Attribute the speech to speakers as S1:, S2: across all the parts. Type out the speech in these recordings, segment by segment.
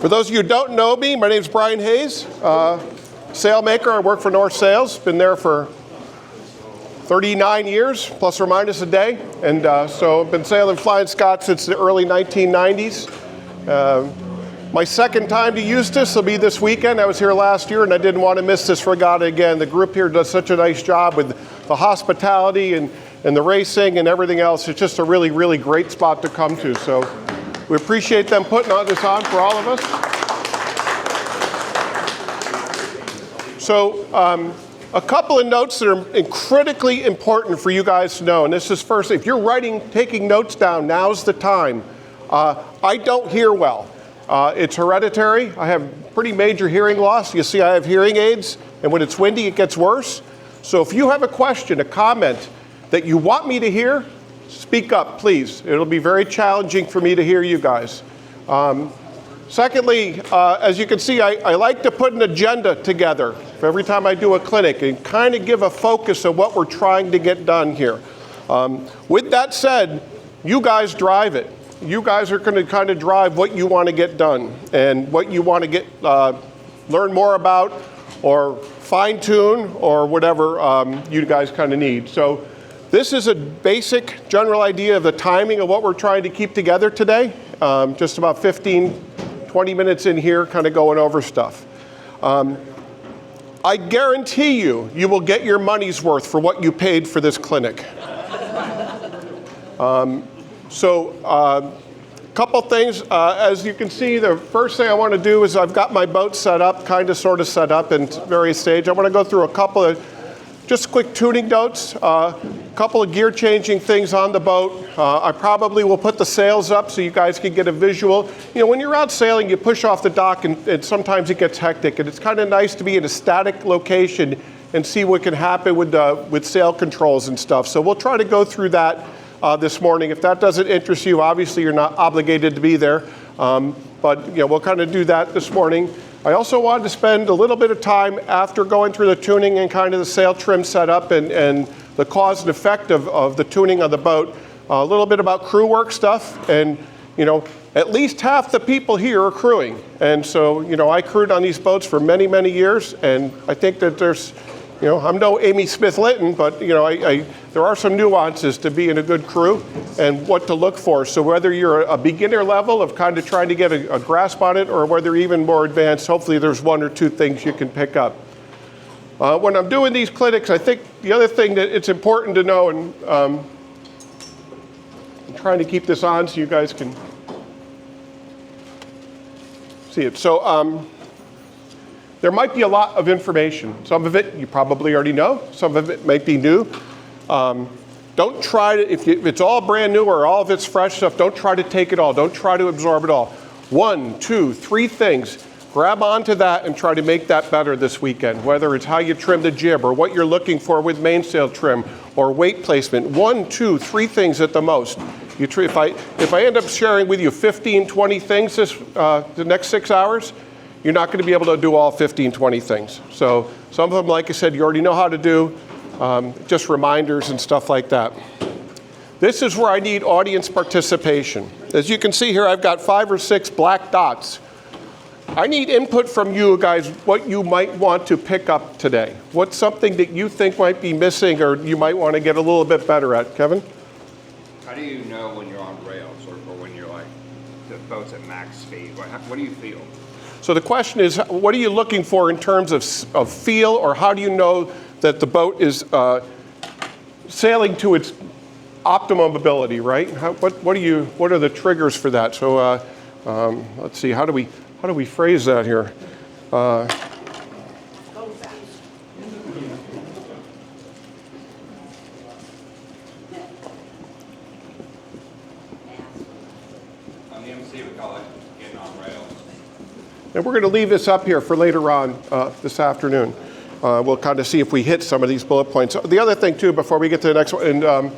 S1: For those of you who don't know me, my name is Brian Hayes, sailmaker. I work for North Sails. Been there for 39 years, plus or minus a day. And so I've been sailing flying Scot since the early 1990s. My second time to Eustis will be this weekend. I was here last year and I didn't want to miss this regatta again. The group here does such a nice job with the hospitality and the racing and everything else. It's just a really, really great spot to come to. So we appreciate them putting this on for all of us. So a couple of notes that are critically important for you guys to know. And this is first, if you're taking notes down, now's the time. I don't hear well. It's hereditary. I have pretty major hearing loss. You see I have hearing aids, and when it's windy, it gets worse. So if you have a question, a comment that you want me to hear, speak up, please. It'll be very challenging for me to hear you guys. Secondly, as you can see, I like to put an agenda together for every time I do a clinic and kind of give a focus of what we're trying to get done here. With that said, you guys drive it. You guys are going to kind of drive what you want to get done and what you want to learn more about or fine-tune or whatever you guys kind of need. So this is a basic general idea of the timing of what we're trying to keep together today. Just about 15-20 minutes in here kind of going over stuff. I guarantee you will get your money's worth for what you paid for this clinic. A couple things. As you can see, the first thing I want to do is I've got my boat set up, kind of sort of set up in various stages. I want to go through a couple of just quick tuning notes, a couple of gear changing things on the boat. I probably will put the sails up so you guys can get a visual. You know, when you're out sailing, you push off the dock and sometimes it gets hectic, and it's kind of nice to be in a static location and see what can happen with sail controls and stuff. So we'll try to go through that this morning. If that doesn't interest you, obviously you're not obligated to be there, but you know, we'll kind of do that this morning. I also wanted to spend a little bit of time after going through the tuning and kind of the sail trim setup and the cause and effect of the tuning of the boat, a little bit about crew work stuff. And you know, at least half the people here are crewing, and so you know, I crewed on these boats for many, many years, and I think that there's, you know, I'm no Amy Smith Linton, but you know, there are some nuances to being a good crew and what to look for. So whether you're a beginner level of kind of trying to get a grasp on it, or whether even more advanced, hopefully there's one or two things you can pick up. When I'm doing these clinics, I think the other thing that it's important to know, and I'm trying to keep this on so you guys can see it. So there might be a lot of information. Some of it you probably already know. Some of it might be new. Don't try to, if it's all brand new or all of it's fresh stuff, don't try to take it all. Don't try to absorb it all. 1, 2, 3 things. Grab onto that and try to make that better this weekend, whether it's how you trim the jib or what you're looking for with mainsail trim or weight placement. 1, 2, 3 things at the most. If I end up sharing with you 15, 20 things the next 6 hours, you're not going to be able to do all 15, 20 things. So some of them, like I said, you already know how to do, just reminders and stuff like that. This is where I need audience participation. As you can see here, I've got 5 or 6 black dots. I need input from you guys, what you might want to pick up today. What's something that you think might be missing or you might want to get a little bit better at? Kevin?
S2: How do you know when you're on rails or when you're like, the boat's at max speed? What do you feel?
S1: So the question is, what are you looking for in terms of feel, or how do you know that the boat is sailing to its optimum ability, right? What are the triggers for that? So let's see, how do we phrase that here? And we're going to leave this up here for later on this afternoon. We'll kind of see if we hit some of these bullet points. The other thing, too, before we get to the next one, and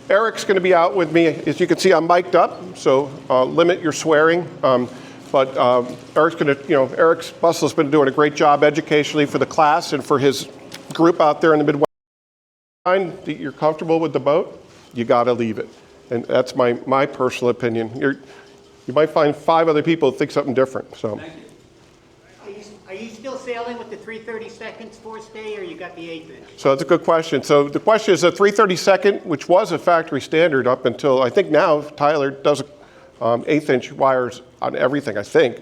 S1: Eric's going to be out with me. As you can see, I'm mic'd up, so limit your swearing. But Eric's going to, Eric's Bussel's been doing a great job educationally for the class and for his group out there in the Midwest. Find that you're comfortable with the boat, you got to leave it. And that's my personal opinion. You might find 5 other people who think something different. So.
S3: Are you still sailing with the 3/32 forestay, or you got the 1/8 inch?
S1: So that's a good question. So the question is a 3/32, which was a factory standard up until, I think now Tyler does 1/8 inch wires on everything, I think.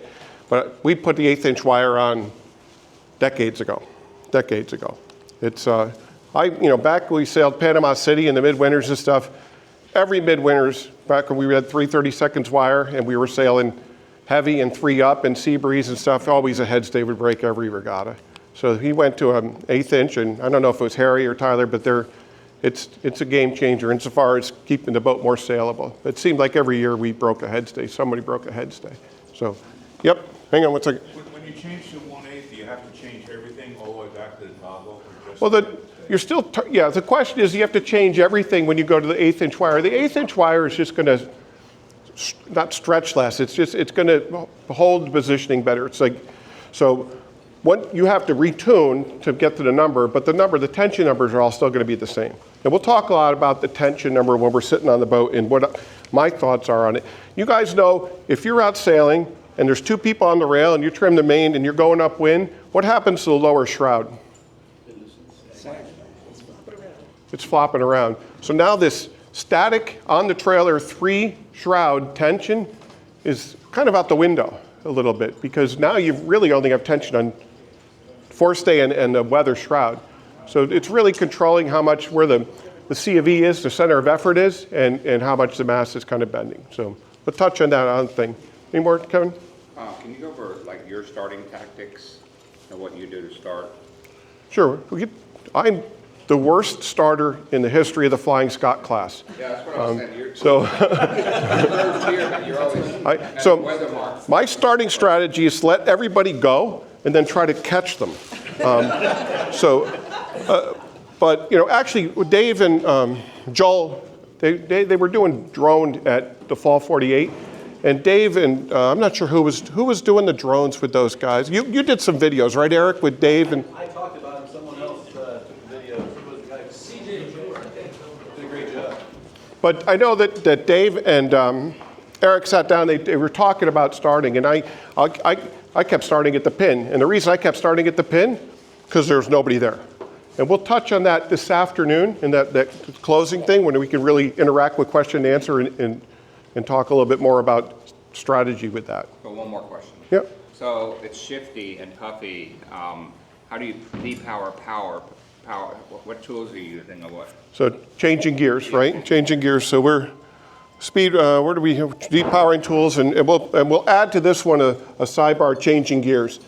S1: But we put the 1/8 inch wire on decades ago. It's, back when we sailed Panama City in the midwinters and stuff, every midwinters, back when we had 3/32 wire and we were sailing heavy and 3 up and sea breeze and stuff, always a head stay would break every regatta. So he went to an 1/8 inch, and I don't know if it was Harry or Tyler, but it's a game changer insofar as keeping the boat more saleable. It seemed like every year we broke a head stay, somebody broke a head stay. So, yep, hang on one second.
S4: When you change to 1/8, do you have to change everything all the way back to the toggle? Or just
S1: Well, the question is, you have to change everything when you go to the 1/8 inch wire. The 1/8 inch wire is just going to not stretch less. It's going to hold the positioning better. It's like, so you have to retune to get to the number, but the tension numbers are all still going to be the same. And we'll talk a lot about the tension number when we're sitting on the boat and what my thoughts are on it. You guys know, if you're out sailing and there's 2 people on the rail and you trim the main and you're going upwind, what happens to the lower shroud? It's flopping around. So now this static on the trailer 3 shroud tension is kind of out the window a little bit, because now you really only have tension on forestay and the weather shroud. So it's really controlling how much, where the C of E is, the center of effort is, and how much the mast is kind of bending. So we'll touch on that other thing. Any more, Kevin?
S2: Can you go over like your starting tactics and what you do to start?
S1: Sure. I'm the worst starter in the history of the Flying Scot class.
S2: Yeah, that's what I was saying. You're
S1: So
S2: weather mark.
S1: my starting strategy is to let everybody go and then try to catch them. But actually, Dave and Joel, they were doing drone at the Fall 48, and Dave and I'm not sure who was doing the drones with those guys. You did some videos, right, Eric, with Dave and.
S5: I talked about him. Someone else took the video. It was the guy, CJ Joe. Did a great job.
S1: But I know that Dave and Eric sat down. They were talking about starting, and I kept starting at the pin. And the reason I kept starting at the pin, because there's nobody there. And we'll touch on that this afternoon in that closing thing when we can really interact with question and answer and talk a little bit more about strategy with that.
S2: But one more question.
S1: Yep.
S2: So it's shifty and puffy. How do you depower power? What tools are you using or what?
S1: So changing gears, right? Changing gears. So we're speed. Where do we have depowering tools? And we'll add to this one a sidebar changing gears.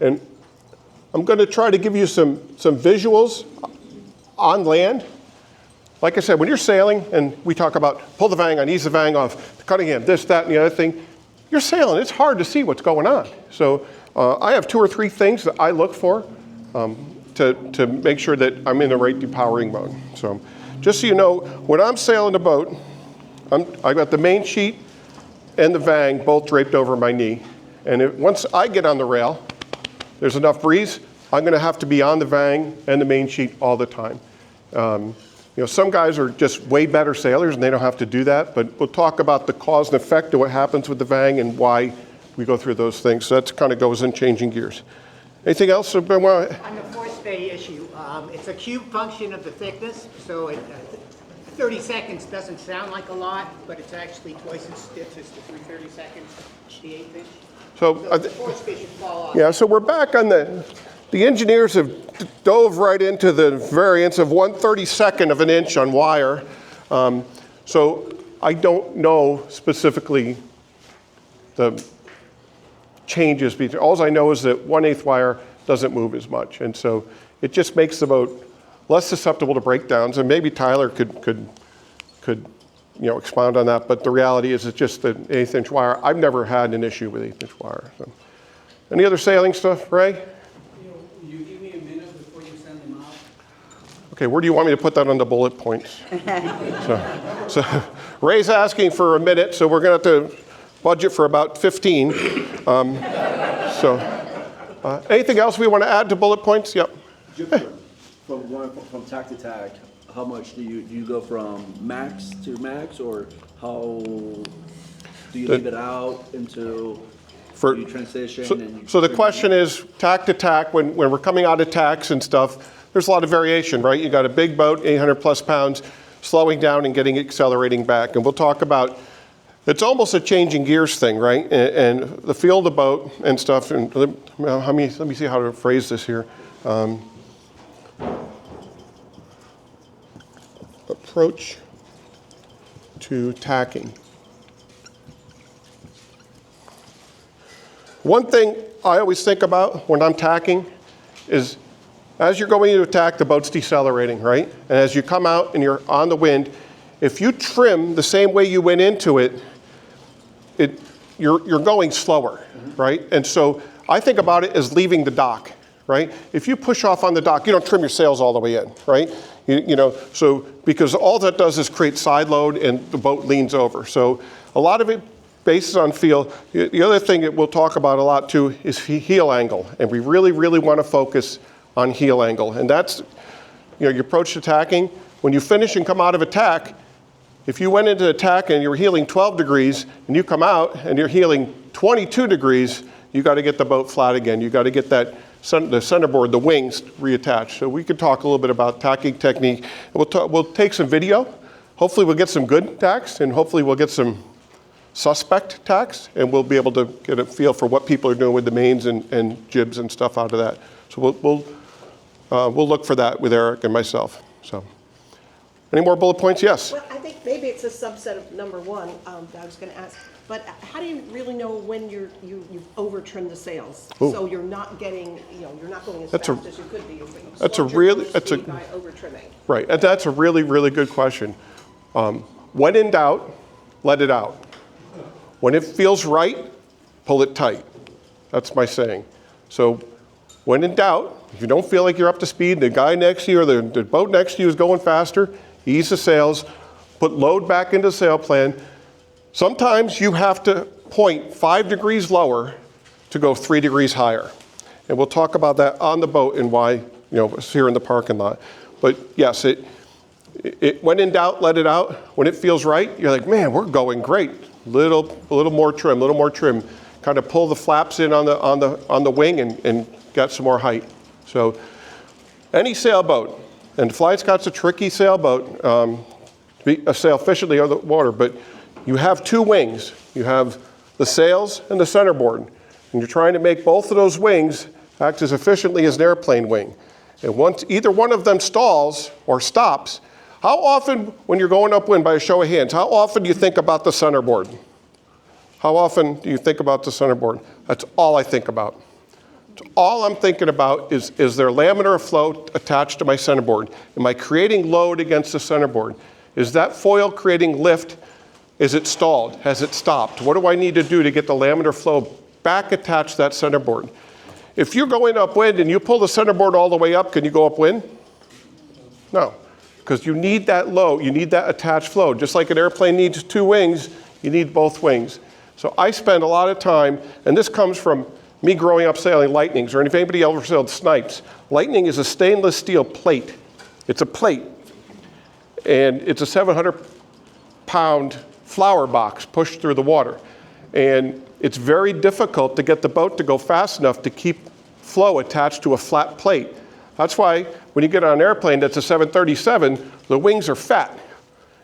S1: And I'm going to try to give you some visuals on land. Like I said, when you're sailing and we talk about pull the vang on, ease the vang off, cutting in, this, that, and the other thing, you're sailing. It's hard to see what's going on. So I have 2 or 3 things that I look for to make sure that I'm in the right depowering mode. So just so you know, when I'm sailing the boat, I got the main sheet and the vang both draped over my knee. And once I get on the rail, there's enough breeze, I'm going to have to be on the vang and the main sheet all the time. Some guys are just way better sailors and they don't have to do that, but we'll talk about the cause and effect of what happens with the vang and why we go through those things. So that kind of goes in changing gears. Anything else?
S3: On the forestay issue, it's a cube function of the thickness, so 30 seconds doesn't sound like a lot, but it's actually twice as stiff as the 3/32, the 1/8 inch.
S1: So
S3: The forestay should fall off.
S1: yeah, so we're back on the engineers have dove right into the variance of 1/32 of an inch on wire. So I don't know specifically the changes between, all I know is that 1/8 wire doesn't move as much. And so it just makes the boat less susceptible to breakdowns. And maybe Tyler could expound on that. But the reality is it's just the 1/8 inch wire. I've never had an issue with 1/8 inch wire. So. Any other sailing stuff, Ray?
S5: You give me a minute before you send them out.
S1: Okay, where do you want me to put that on the bullet points? so Ray's asking for a minute, so we're going to have to budget for about 15. Anything else we want to add to bullet points? Yep.
S6: From tack to tack, how much do you go from max to max, or how do
S5: Do you leave it out into you transition?
S1: So the question is, tack to tack, when we're coming out of tacks and stuff, there's a lot of variation, right? You got a big boat, 800 plus pounds, slowing down and getting accelerating back. And we'll talk about, it's almost a changing gears thing, right? And the feel of the boat and stuff. And let me see how to phrase this here. Approach to tacking. One thing I always think about when I'm tacking is as you're going to attack, the boat's decelerating, right? And as you come out and you're on the wind, if you trim the same way you went into it, you're going slower, right? And so I think about it as leaving the dock, right? If you push off on the dock, you don't trim your sails all the way in, right? You know, so because all that does is create side load and the boat leans over. So a lot of it bases on feel. The other thing that we'll talk about a lot too is heel angle. And we really, really want to focus on heel angle. And that's, you know, your approach to tacking. When you finish and come out of attack, if you went into attack and you were heeling 12 degrees and you come out and you're heeling 22 degrees, you got to get the boat flat again. You got to get that the centerboard, the wings reattached. So we could talk a little bit about tacking technique. We'll take some video. Hopefully we'll get some good tacks, and hopefully we'll get some suspect tacks, and we'll be able to get a feel for what people are doing with the mains and jibs and stuff out of that. So we'll look for that with Eric and myself. So, any more bullet points? Yes.
S6: Well, I think maybe it's a subset of number one that I was going to ask. But how do you really know when you've over trimmed the sails?
S1: Ooh.
S6: So you're not getting, you're not going as
S1: That's
S6: fast as you could be.
S1: That's a really,
S6: by over trimming.
S1: Right, and that's a really, really good question. When in doubt, let it out. When it feels right, pull it tight. That's my saying. So when in doubt, if you don't feel like you're up to speed, the guy next to you or the boat next to you is going faster, ease the sails, put load back into the sail plan. Sometimes you have to point 5 degrees lower to go 3 degrees higher. And we'll talk about that on the boat and why, it's here in the parking lot. But yes, when in doubt, let it out. When it feels right, you're like, man, we're going great. A little more trim. Kind of pull the flaps in on the wing and get some more height. So any sailboat, and Flying Scot's a tricky sailboat, sail efficiently on the water, but you have two wings. You have the sails and the centerboard. And you're trying to make both of those wings act as efficiently as an airplane wing. And once either one of them stalls or stops, how often, when you're going upwind, by a show of hands, how often do you think about the centerboard? How often do you think about the centerboard? That's all I think about. All I'm thinking about is there laminar of flow attached to my centerboard? Am I creating load against the centerboard? Is that foil creating lift? Is it stalled? Has it stopped? What do I need to do to get the laminar flow back attached to that centerboard? If you're going upwind and you pull the centerboard all the way up, can you go upwind? No, because you need that low, you need that attached flow. Just like an airplane needs two wings, you need both wings. So I spend a lot of time, and this comes from me growing up sailing Lightnings, or if anybody ever sailed Snipes. Lightning is a stainless steel plate. It's a plate, and it's a 700-pound flower box pushed through the water. And it's very difficult to get the boat to go fast enough to keep flow attached to a flat plate. That's why when you get on an airplane that's a 737, the wings are fat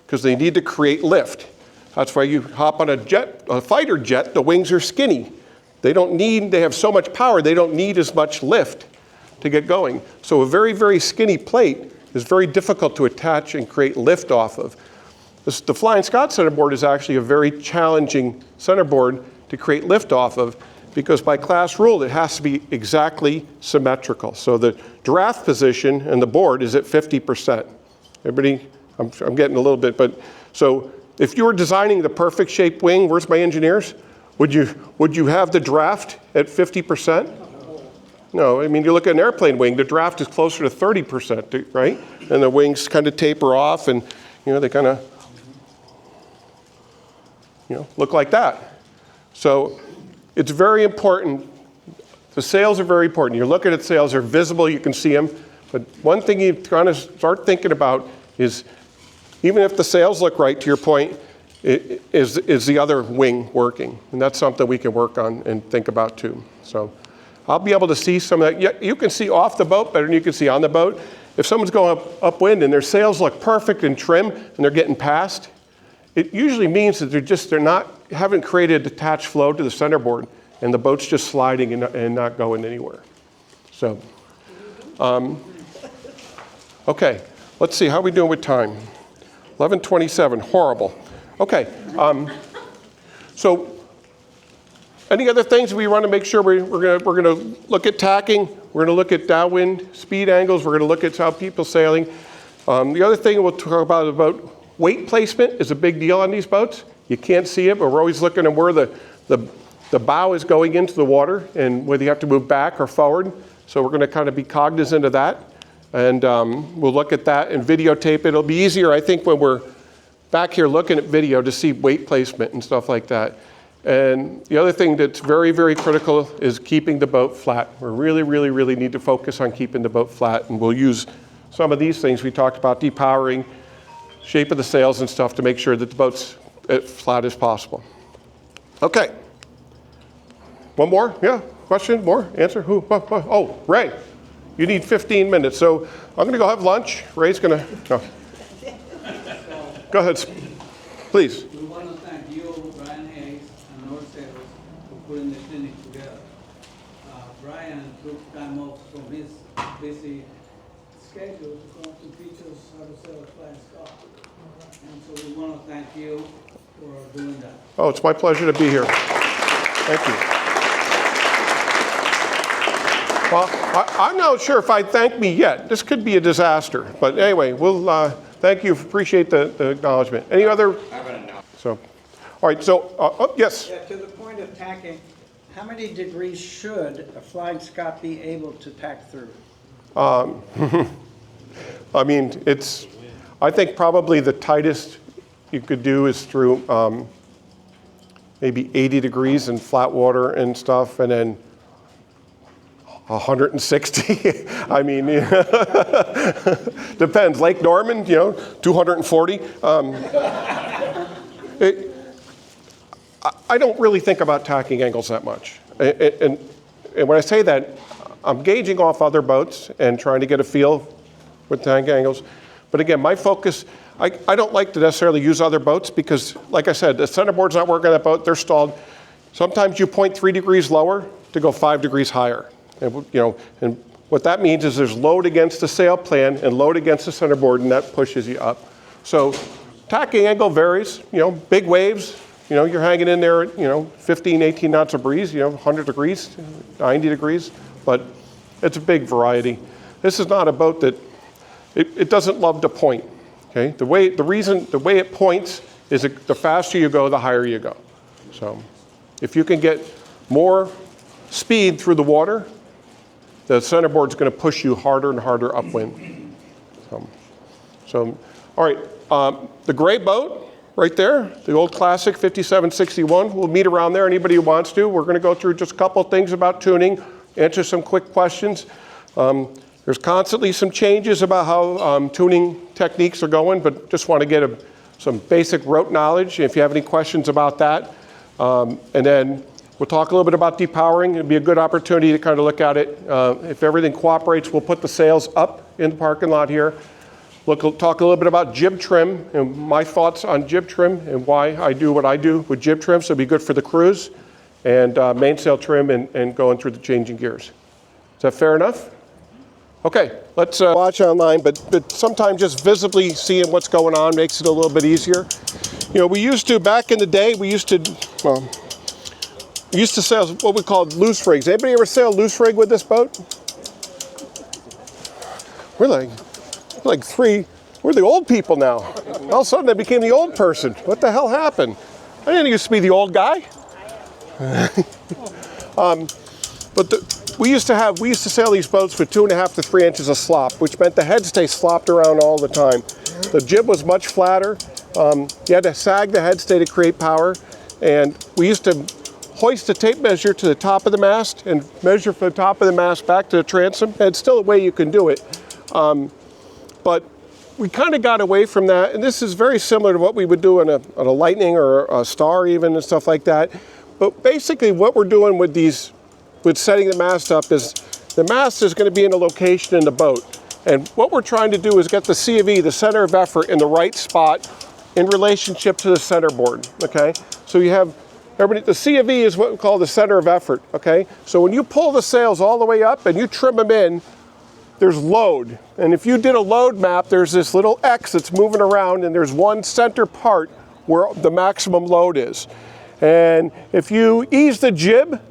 S1: because they need to create lift. That's why you hop on a fighter jet, the wings are skinny. They have so much power, they don't need as much lift to get going. So a very, very skinny plate is very difficult to attach and create lift off of. The Flying Scot centerboard is actually a very challenging centerboard to create lift off of because by class rule, it has to be exactly symmetrical. So the draft position and the board is at 50%. Everybody, I'm getting a little bit, but so if you were designing the perfect shaped wing, where's my engineers? Would you have the draft at 50%? No, I mean, you look at an airplane wing, the draft is closer to 30%, right? And the wings kind of taper off and, they kind of, look like that. So it's very important. The sails are very important. You're looking at sails, they're visible, you can see them. But one thing you kind of start thinking about is, even if the sails look right, to your point, is the other wing working? And that's something we can work on and think about too. So I'll be able to see some of that. Yeah, you can see off the boat better than you can see on the boat. If someone's going upwind and their sails look perfect and trim and they're getting past, it usually means that haven't created a detached flow to the centerboard and the boat's just sliding and not going anywhere. So, okay, let's see, how are we doing with time? 11:27, horrible. Okay, so any other things we want to make sure we're going to look at tacking, we're going to look at downwind speed angles, we're going to look at how people sailing. The other thing we'll talk about weight placement is a big deal on these boats. You can't see it, but we're always looking at where the bow is going into the water and whether you have to move back or forward. So we're going to kind of be cognizant of that. And we'll look at that and videotape it. It'll be easier, I think, when we're back here looking at video to see weight placement and stuff like that. And the other thing that's very, very critical is keeping the boat flat. We really, really, really need to focus on keeping the boat flat. And we'll use some of these things we talked about, depowering, shape of the sails and stuff to make sure that the boat's as flat as possible. Okay. One more? Yeah? Question? More? Answer? Who? What? Oh, Ray. You need 15 minutes. So I'm going to go have lunch. Ray's going to... No. Go ahead. Please.
S7: We want to thank you, Brian Hayes, and our sailors for putting the clinic together. Brian took time off from his busy schedule to come to teach us how to sail a flying Scot. And so we want to thank you for doing that.
S1: Oh, it's my pleasure to be here. Thank you. Well, I'm not sure if I'd thank me yet. This could be a disaster. But anyway, we'll thank you. Appreciate the acknowledgement. Any other? So, all right. So, yes.
S8: Yeah, to the point of tacking, how many degrees should a flying Scot be able to tack through?
S1: I mean, I think probably the tightest you could do is through maybe 80 degrees in flat water and stuff, and then 160. I mean, depends. Lake Norman, 240. I don't really think about tacking angles that much. And when I say that, I'm gauging off other boats and trying to get a feel with tack angles. But again, my focus, I don't like to necessarily use other boats because, like I said, the centerboard's not working on that boat, they're stalled. Sometimes you point 3 degrees lower to go 5 degrees higher. And, and what that means is there's load against the sail plan and load against the centerboard, and that pushes you up. So tacking angle varies, big waves, you're hanging in there at, 15, 18 knots of breeze, 100 degrees, 90 degrees, but it's a big variety. This is not a boat that, it doesn't love to point, okay? The way it points is the faster you go, the higher you go. So if you can get more speed through the water, the centerboard's going to push you harder and harder upwind. So all right, the gray boat right there, the old classic 5761. We'll meet around there, anybody who wants to. We're going to go through just a couple of things about tuning, answer some quick questions. There's constantly some changes about how tuning techniques are going, but just want to get some basic rote knowledge if you have any questions about that. And then we'll talk a little bit about depowering. It'll be a good opportunity to kind of look at it. If everything cooperates, we'll put the sails up in the parking lot here. Talk a little bit about jib trim and my thoughts on jib trim and why I do what I do with jib trim. So it'll be good for the cruise and mainsail trim and going through the changing gears. Is that fair enough? Okay, let's watch online, but sometimes just visibly seeing what's going on makes it a little bit easier. We used to, back in the day, we used to sail what we called loose rigs. Anybody ever sail loose rig with this boat? We're the old people now. All of a sudden I became the old person. What the hell happened? I didn't used to be the old guy. We used to sail these boats with 2.5 to 3 inches of slop, which meant the headstay slopped around all the time. The jib was much flatter. You had to sag the headstay to create power, and we used to hoist a tape measure to the top of the mast and measure from the top of the mast back to the transom. And it's still a way you can do it, but we kind of got away from that, and this is very similar to what we would do on a Lightning or a Star even and stuff like that. But basically what we're doing with setting the mast up is the mast is going to be in a location in the boat. And what we're trying to do is get the C of E, the center of effort, in the right spot in relationship to the centerboard, okay? So you have, everybody, the C of E is what we call the center of effort, okay? So when you pull the sails all the way up and you trim them in, there's load. And if you did a load map, there's this little X that's moving around and there's one center part where the maximum load is. And if you ease the jib,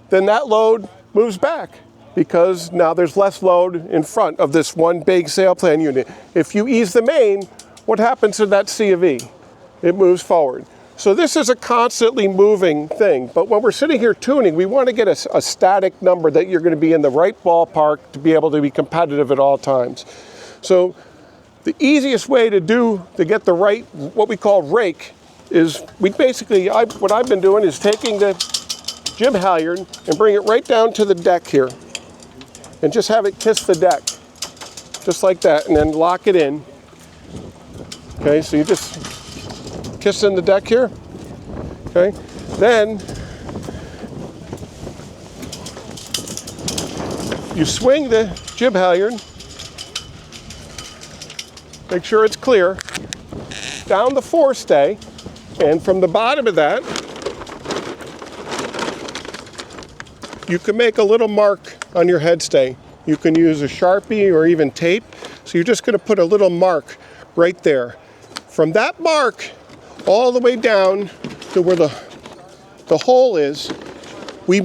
S1: then that load moves back because now there's less load in front of this one big sail plan unit. If you ease the main, what happens to that C of E? It moves forward. So this is a constantly moving thing, but when we're sitting here tuning, we want to get a static number that you're going to be in the right ballpark to be able to be competitive at all times. So the easiest way to get the right, what we call rake, is what I've been doing is taking the jib halyard and bring it right down to the deck here and just have it kiss the deck, just like that, and then lock it in. Okay, so you just kiss in the deck here, okay? Then you swing the jib halyard, make sure it's clear, down the forestay, and from the bottom of that, you can make a little mark on your headstay. You can use a Sharpie or even tape. So you're just going to put a little mark right there. From that mark all the way down to where the hole is, we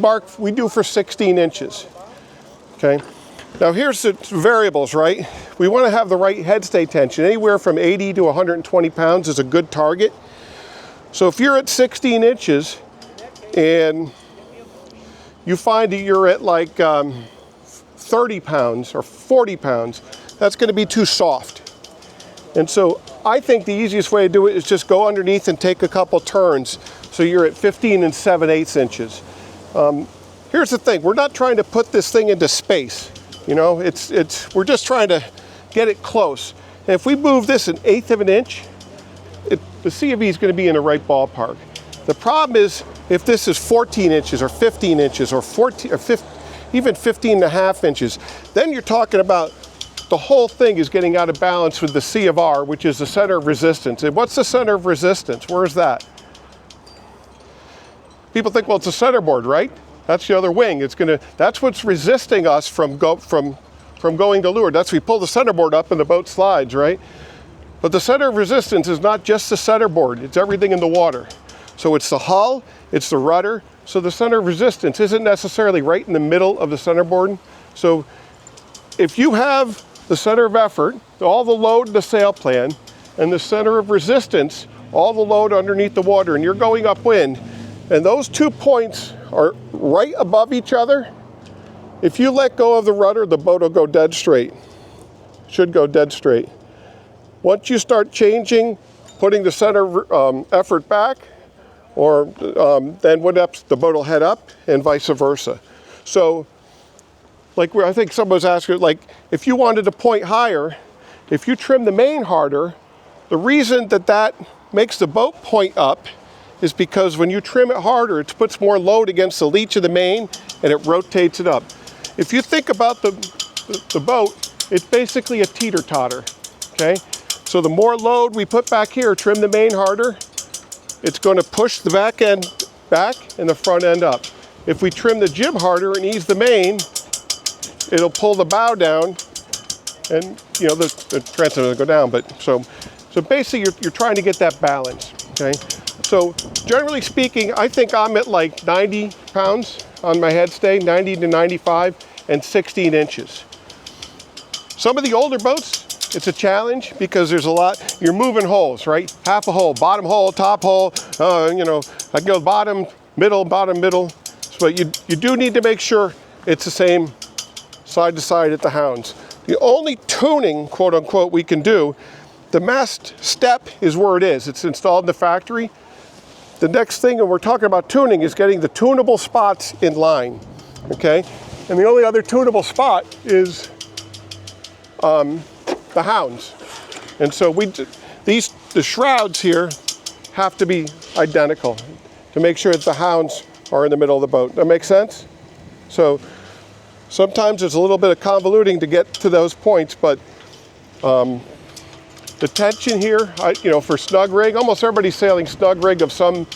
S1: do for 16 inches. Okay. Now here's the variables, right? We want to have the right headstay tension. Anywhere from 80 to 120 pounds is a good target. So if you're at 16 inches and you find that you're at like 30 pounds or 40 pounds, that's going to be too soft. And so I think the easiest way to do it is just go underneath and take a couple turns so you're at 15 7/8 inches. Here's the thing, we're not trying to put this thing into space. You know, we're just trying to get it close. And if we move this 1/8 of an inch, the C of E is going to be in the right ballpark. The problem is if this is 14 inches or 15 inches or 14 or 15, even 15.5 inches, then you're talking about the whole thing is getting out of balance with the C of R, which is the center of resistance. And what's the center of resistance? Where's that? People think, well, it's a centerboard, right? That's the other wing. That's what's resisting us from going to leeward. We pull the centerboard up and the boat slides, right? But the center of resistance is not just the centerboard, it's everything in the water. So it's the hull, it's the rudder. So the center of resistance isn't necessarily right in the middle of the centerboard. So if you have the center of effort, all the load in the sail plan, and the center of resistance, all the load underneath the water, and you're going upwind, and those 2 points are right above each other, if you let go of the rudder, the boat will go dead straight. Should go dead straight. Once you start changing, putting the center effort back, or then the boat will head up, and vice versa. So, like I think someone was asking, like if you wanted to point higher, if you trim the main harder, the reason that makes the boat point up is because when you trim it harder, it puts more load against the leach of the main and it rotates it up. If you think about the boat, it's basically a teeter-totter, okay? So the more load we put back here, trim the main harder, it's going to push the back end back and the front end up. If we trim the jib harder and ease the main, it'll pull the bow down and, you know, the transom will go down. But so basically you're trying to get that balance, okay? So generally speaking, I think I'm at like 90 pounds on my headstay, 90 to 95, and 16 inches. Some of the older boats, it's a challenge because there's a lot, you're moving holes, right? Half a hole, bottom hole, top hole, you know, I go bottom, middle. So you do need to make sure it's the same side to side at the hounds. The only tuning, quote unquote, we can do, the mast step is where it is. It's installed in the factory. The next thing, and we're talking about tuning, is getting the tunable spots in line, okay? And the only other tunable spot is the hounds. And so the shrouds here have to be identical to make sure that the hounds are in the middle of the boat. That makes sense? So sometimes it's a little bit of convoluting to get to those points, but the tension here, for snug rig, almost everybody's sailing snug rig of some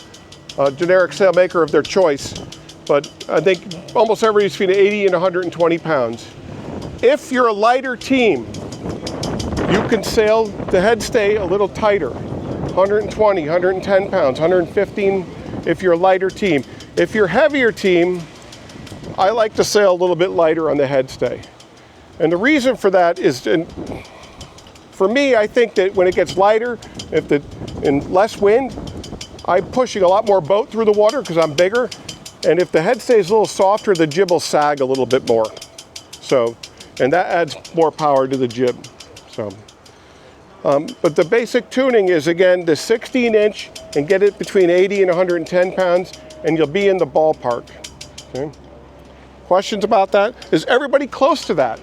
S1: generic sail maker of their choice, but I think almost everybody's between 80 and 120 pounds. If you're a lighter team, you can sail the head stay a little tighter, 120, 110 pounds, 115 if you're a lighter team. If you're a heavier team, I like to sail a little bit lighter on the head stay. And the reason for that is, for me, I think that when it gets lighter, in less wind, I'm pushing a lot more boat through the water because I'm bigger. And if the head stays a little softer, the jib will sag a little bit more. So, and that adds more power to the jib. So, but the basic tuning is, again, the 16-inch and get it between 80 and 110 pounds, and you'll be in the ballpark. Okay? Questions about that? Is everybody close to that?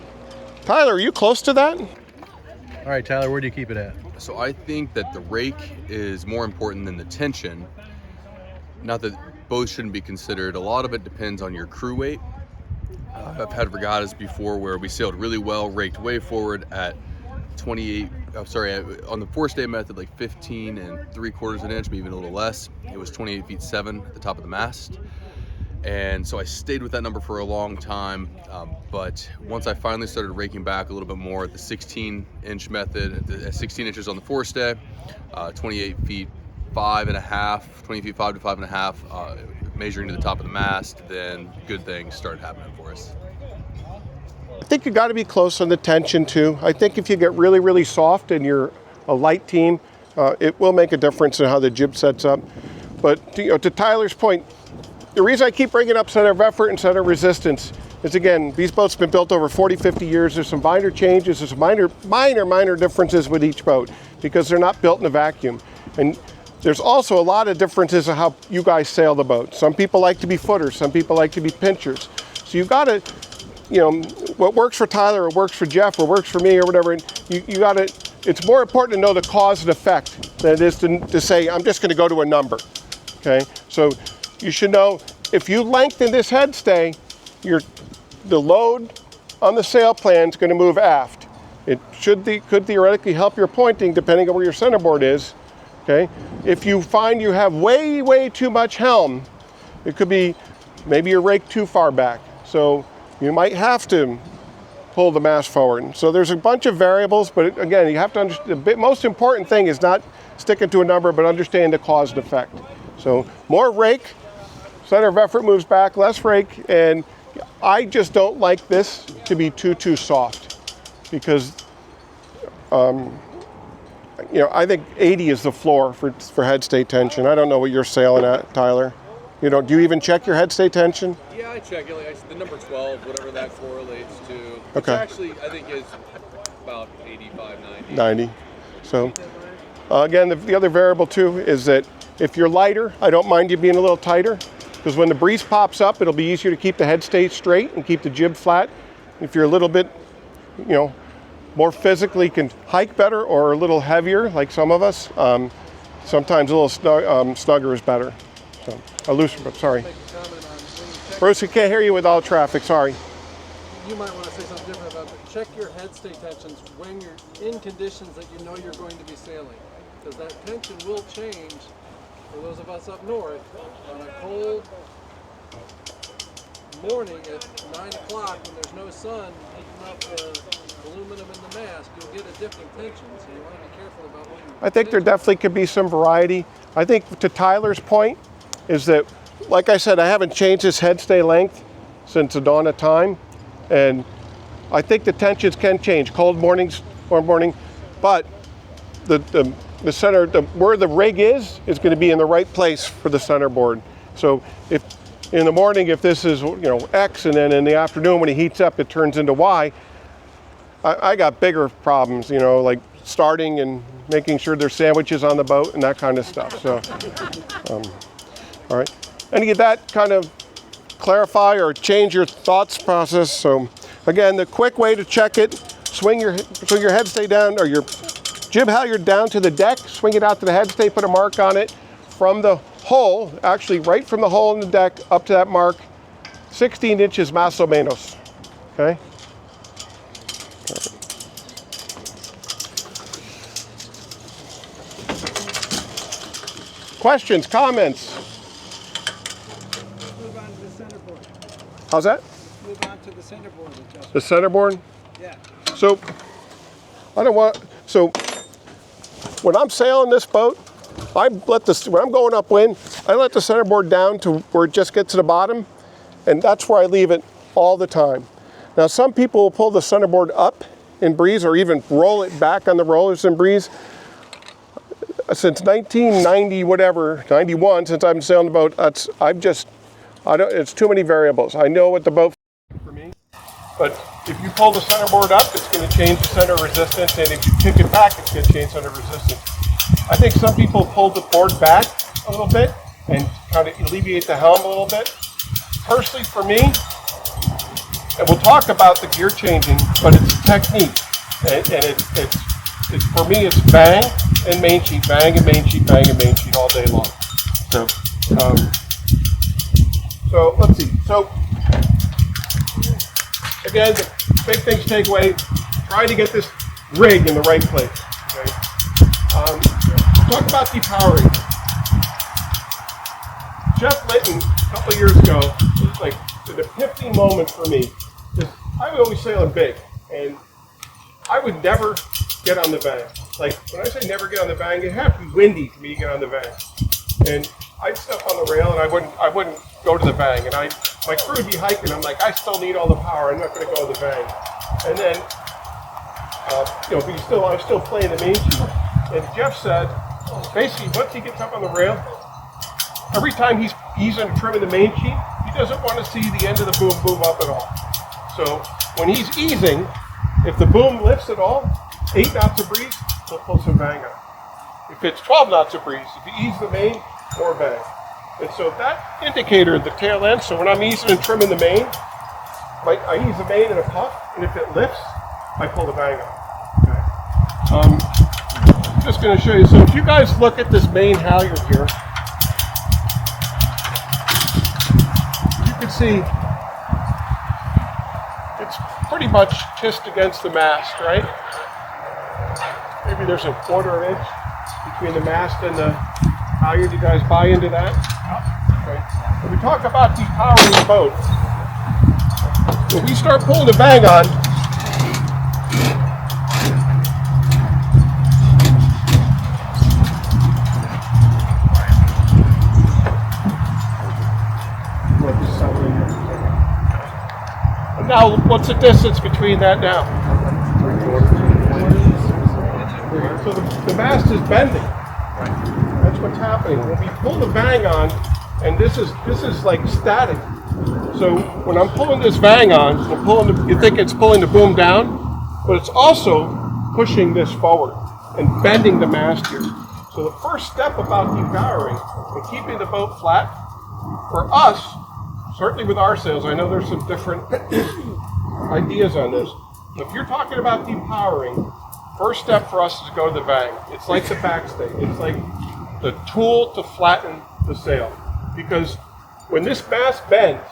S1: Tyler, are you close to that?
S5: All right, Tyler, where do you keep it at? So I think that the rake is more important than the tension. Not that both shouldn't be considered. A lot of it depends on your crew weight. I've had regattas before where we sailed really well, raked way forward at 28, on the forestay method, like 15 3/4 an inch, maybe even a little less. It was 28 feet 7 at the top of the mast. And so I stayed with that number for a long time. But once I finally started raking back a little bit more at the 16-inch method, at 16 inches on the forestay, 28 feet 5.5, 20 feet 5 to 5.5, measuring to the top of the mast, then good things started happening for us.
S1: I think you got to be close on the tension too. I think if you get really, really soft and you're a light team, it will make a difference in how the jib sets up. But to Tyler's point, the reason I keep bringing up center of effort and center of resistance is, again, these boats have been built over 40, 50 years. There's some minor changes. There's minor differences with each boat because they're not built in a vacuum. And there's also a lot of differences of how you guys sail the boat. Some people like to be footers. Some people like to be pinchers. So you've got to, what works for Tyler or works for Jeff or works for me or whatever, you got to, it's more important to know the cause and effect than it is to say, I'm just going to go to a number, okay? So you should know, if you lengthen this head stay, the load on the sail plan is going to move aft. It could theoretically help your pointing depending on where your centerboard is, okay? If you find you have way, way too much helm, it could be maybe you're raked too far back. So you might have to pull the mast forward. So there's a bunch of variables, but again, you have to understand, the most important thing is not sticking to a number, but understanding the cause and effect. So more rake, center of effort moves back, less rake, and I just don't like this to be too soft because, I think 80 is the floor for head stay tension. I don't know what you're sailing at, Tyler. Do you even check your head stay tension?
S5: Yeah, I check it. Like the number 12, whatever that correlates to. Which
S1: Okay.
S5: actually, I think is about 85, 90.
S1: 90. So, again, the other variable too is that if you're lighter, I don't mind you being a little tighter because when the breeze pops up, it'll be easier to keep the head stay straight and keep the jib flat. If you're a little bit, more physically can hike better or a little heavier, like some of us, sometimes a little snugger is better. So, a looser, but sorry. Bruce, we can't hear you with all traffic, sorry.
S9: You might want to say something different about that. Check your head stay tensions when you're in conditions that you know you're going to be sailing. Because that tension will change for those of us up north on a cold morning at 9 o'clock when there's no sun heating up the aluminum in the mast. You'll get a different tension, so you want to be careful about what you
S1: I think there definitely could be some variety. I think to Tyler's point is that, like I said, I haven't changed this head stay length since the dawn of time. And I think the tensions can change, cold mornings, warm morning, but the center, where the rig is going to be in the right place for the centerboard. So if in the morning, if this is X, and then in the afternoon when it heats up, it turns into Y, I got bigger problems, like starting and making sure there's sandwiches on the boat and that kind of stuff. So, all right. Any of that kind of clarify or change your thoughts process? So again, the quick way to check it, swing your head stay down or your jib halyard down to the deck, swing it out to the head stay, put a mark on it from the hole, actually right from the hole in the deck up to that mark, 16 inches más o menos, okay? Questions, comments?
S7: Move on to the centerboard.
S1: How's that?
S7: Move on to the centerboard adjustment.
S1: The centerboard?
S7: Yeah.
S1: So, so when I'm sailing this boat, when I'm going upwind, I let the centerboard down to where it just gets to the bottom, and that's where I leave it all the time. Now, some people will pull the centerboard up in breeze or even roll it back on the rollers in breeze. Since 1990, whatever, 91, since I've been sailing the boat, it's too many variables. I know what the boat for me, but if you pull the centerboard up, it's going to change the center of resistance, and if you kick it back, it's going to change center of resistance. I think some people pull the board back a little bit and kind of alleviate the helm a little bit. Personally, for me, and we'll talk about the gear changing, but it's a technique, and it's for me, it's bang and main sheet, bang and main sheet, bang and main sheet all day long. So let's see. So again, the big things to take away, try to get this rig in the right place. Okay? Talk about depowering. Jeff Litton, a couple of years ago, was like an epiphany moment for me. I was always sailing big, and I would never get on the bang. Like, when I say never get on the bang, it had to be windy for me to get on the bang. And I'd step on the rail, and I wouldn't go to the bang. And my crew would be hiking. I'm like, I still need all the power. I'm not going to go to the bang. And then, but I'm still playing the main sheet. And Jeff said, basically, once he gets up on the rail, every time he's easing and trimming the main sheet, he doesn't want to see the end of the boom move up at all. So when he's easing, if the boom lifts at all, 8 knots of breeze, he'll pull some bang on. If it's 12 knots of breeze, if you ease the main, more bang. And so that indicator at the tail end, so when I'm easing and trimming the main, I ease the main in a puff, and if it lifts, I pull the bang on. Okay. I'm just going to show you. So if you guys look at this main halyard here, you can see it's pretty much kissed against the mast, right? Maybe there's a 1/4 inch between the mast and the halyard. You guys buy into that? Okay. When we talk about depowering the boat, when we start pulling the bang on, now, what's the distance between that now? So the mast is bending. That's what's happening. When we pull the bang on, and this is like static. So when I'm pulling this bang on, you think it's pulling the boom down, but it's also pushing this forward and bending the mast here. So the first step about depowering and keeping the boat flat, for us, certainly with our sails, I know there's some different ideas on this. If you're talking about depowering, first step for us is to go to the bang. It's like the backstay. It's like the tool to flatten the sail. Because when this mast bends,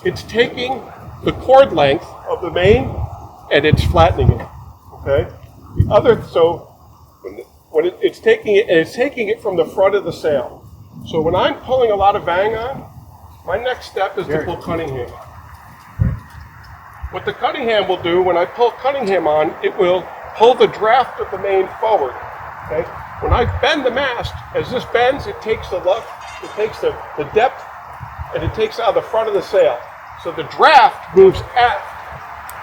S1: it's taking the cord length of the main and it's flattening it. Okay? When it's taking it, and it's taking it from the front of the sail. So when I'm pulling a lot of bang on, my next step is to pull Cunningham on. What the Cunningham will do, when I pull Cunningham on, it will pull the draft of the main forward. Okay? When I bend the mast, as this bends, it takes the luck, it takes the depth, and it takes out the front of the sail. So the draft moves aft.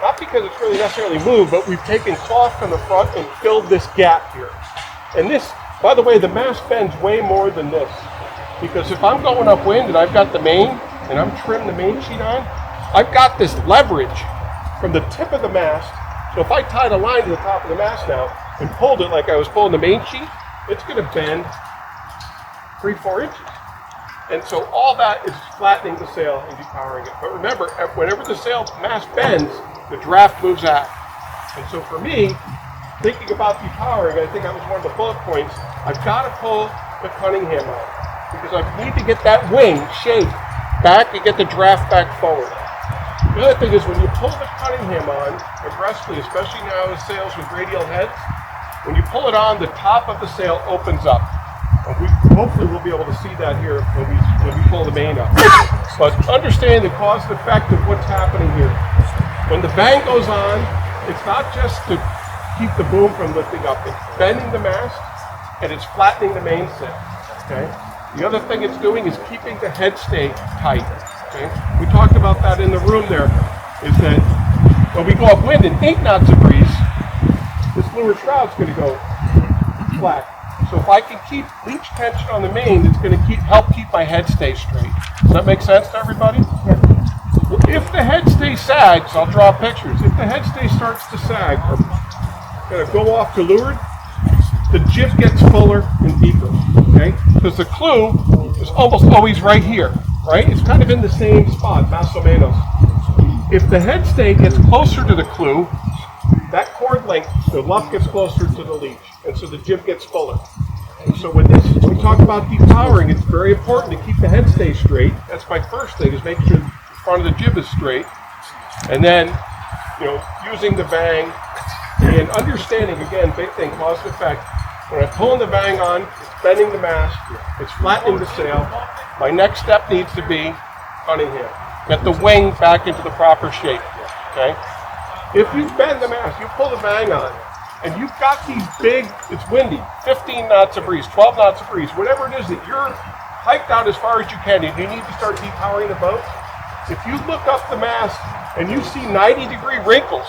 S1: Not because it's really necessarily moved, but we've taken cloth from the front and filled this gap here. And this, by the way, the mast bends way more than this. Because if I'm going upwind and I've got the main, and I'm trimming the main sheet on, I've got this leverage from the tip of the mast. So if I tied a line to the top of the mast now and pulled it like I was pulling the main sheet, it's going to bend 3-4 inches. And so all that is flattening the sail and depowering it. But remember, whenever the sail mast bends, the draft moves aft. And so for me, thinking about depowering, I think that was one of the bullet points. I've got to pull the Cunningham on because I need to get that wing shaped back and get the draft back forward. The other thing is when you pull the Cunningham on aggressively, especially now with sails with radial heads, when you pull it on, the top of the sail opens up. And hopefully we'll be able to see that here when we pull the main up. But understand the cause and effect of what's happening here. When the bang goes on, it's not just to keep the boom from lifting up. It's bending the mast and it's flattening the mainsail. Okay. The other thing it's doing is keeping the head stay tight. Okay. We talked about that in the room there. Is that when we go upwind in 8 knots of breeze, this leeward shroud's going to go flat. So if I can keep leech tension on the main, it's going to help keep my head stay straight. Does that make sense to everybody? If the head stay sags, I'll draw pictures. If the head stay starts to sag or kind of go off to leeward, the jib gets fuller and deeper, okay? Because the clue is almost always right here, right? It's kind of in the same spot, más o menos. If the head stay gets closer to the clue, that cord length, the luff gets closer to the leech, and so the jib gets fuller. And so when we talk about depowering, it's very important to keep the head stay straight. That's my first thing, is making sure the front of the jib is straight. And then, using the bang and understanding, again, big thing, cause and effect. When I'm pulling the bang on, it's bending the mast, it's flattening the sail. My next step needs to be Cunningham. Get the wing back into the proper shape, okay? If you bend the mast, you pull the bang on, and you've got these big, it's windy, 15 knots of breeze, 12 knots of breeze, whatever it is that you're hiked out as far as you can, and you need to start depowering the boat. If you look up the mast and you see 90-degree wrinkles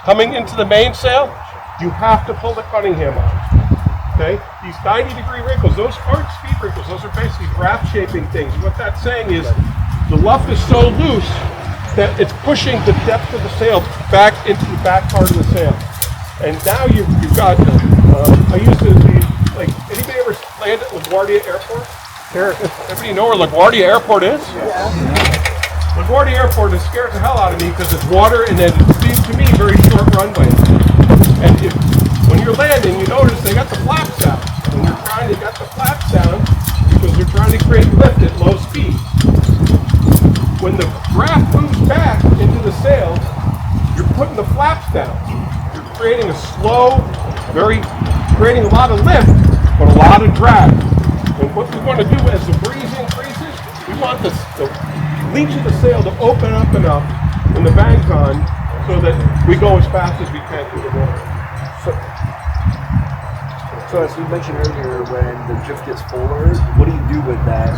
S1: coming into the mainsail, you have to pull the Cunningham on. Okay? These 90-degree wrinkles, those aren't speed wrinkles, those are basically draft shaping things. What that's saying is the luff is so loose that it's pushing the depth of the sail back into the back part of the sail. And now you've got, I used to be, anybody ever land at LaGuardia Airport? Sure. Everybody know where LaGuardia Airport is? Yeah. LaGuardia Airport scares the hell out of me because it's water and then it seems to me very short runways. And when you're landing, you notice they got the flaps down. And they got the flaps down because they're trying to create lift at low speed. When the draft moves back into the sails, you're putting the flaps down. You're creating a slow, creating a lot of lift, but a lot of drag. And what we want to do as the breeze increases, we want the leech of the sail to open up enough when the bang's on so that we go as fast as we can through the water.
S10: So as we mentioned earlier, when the jib gets fuller, what do you do with that?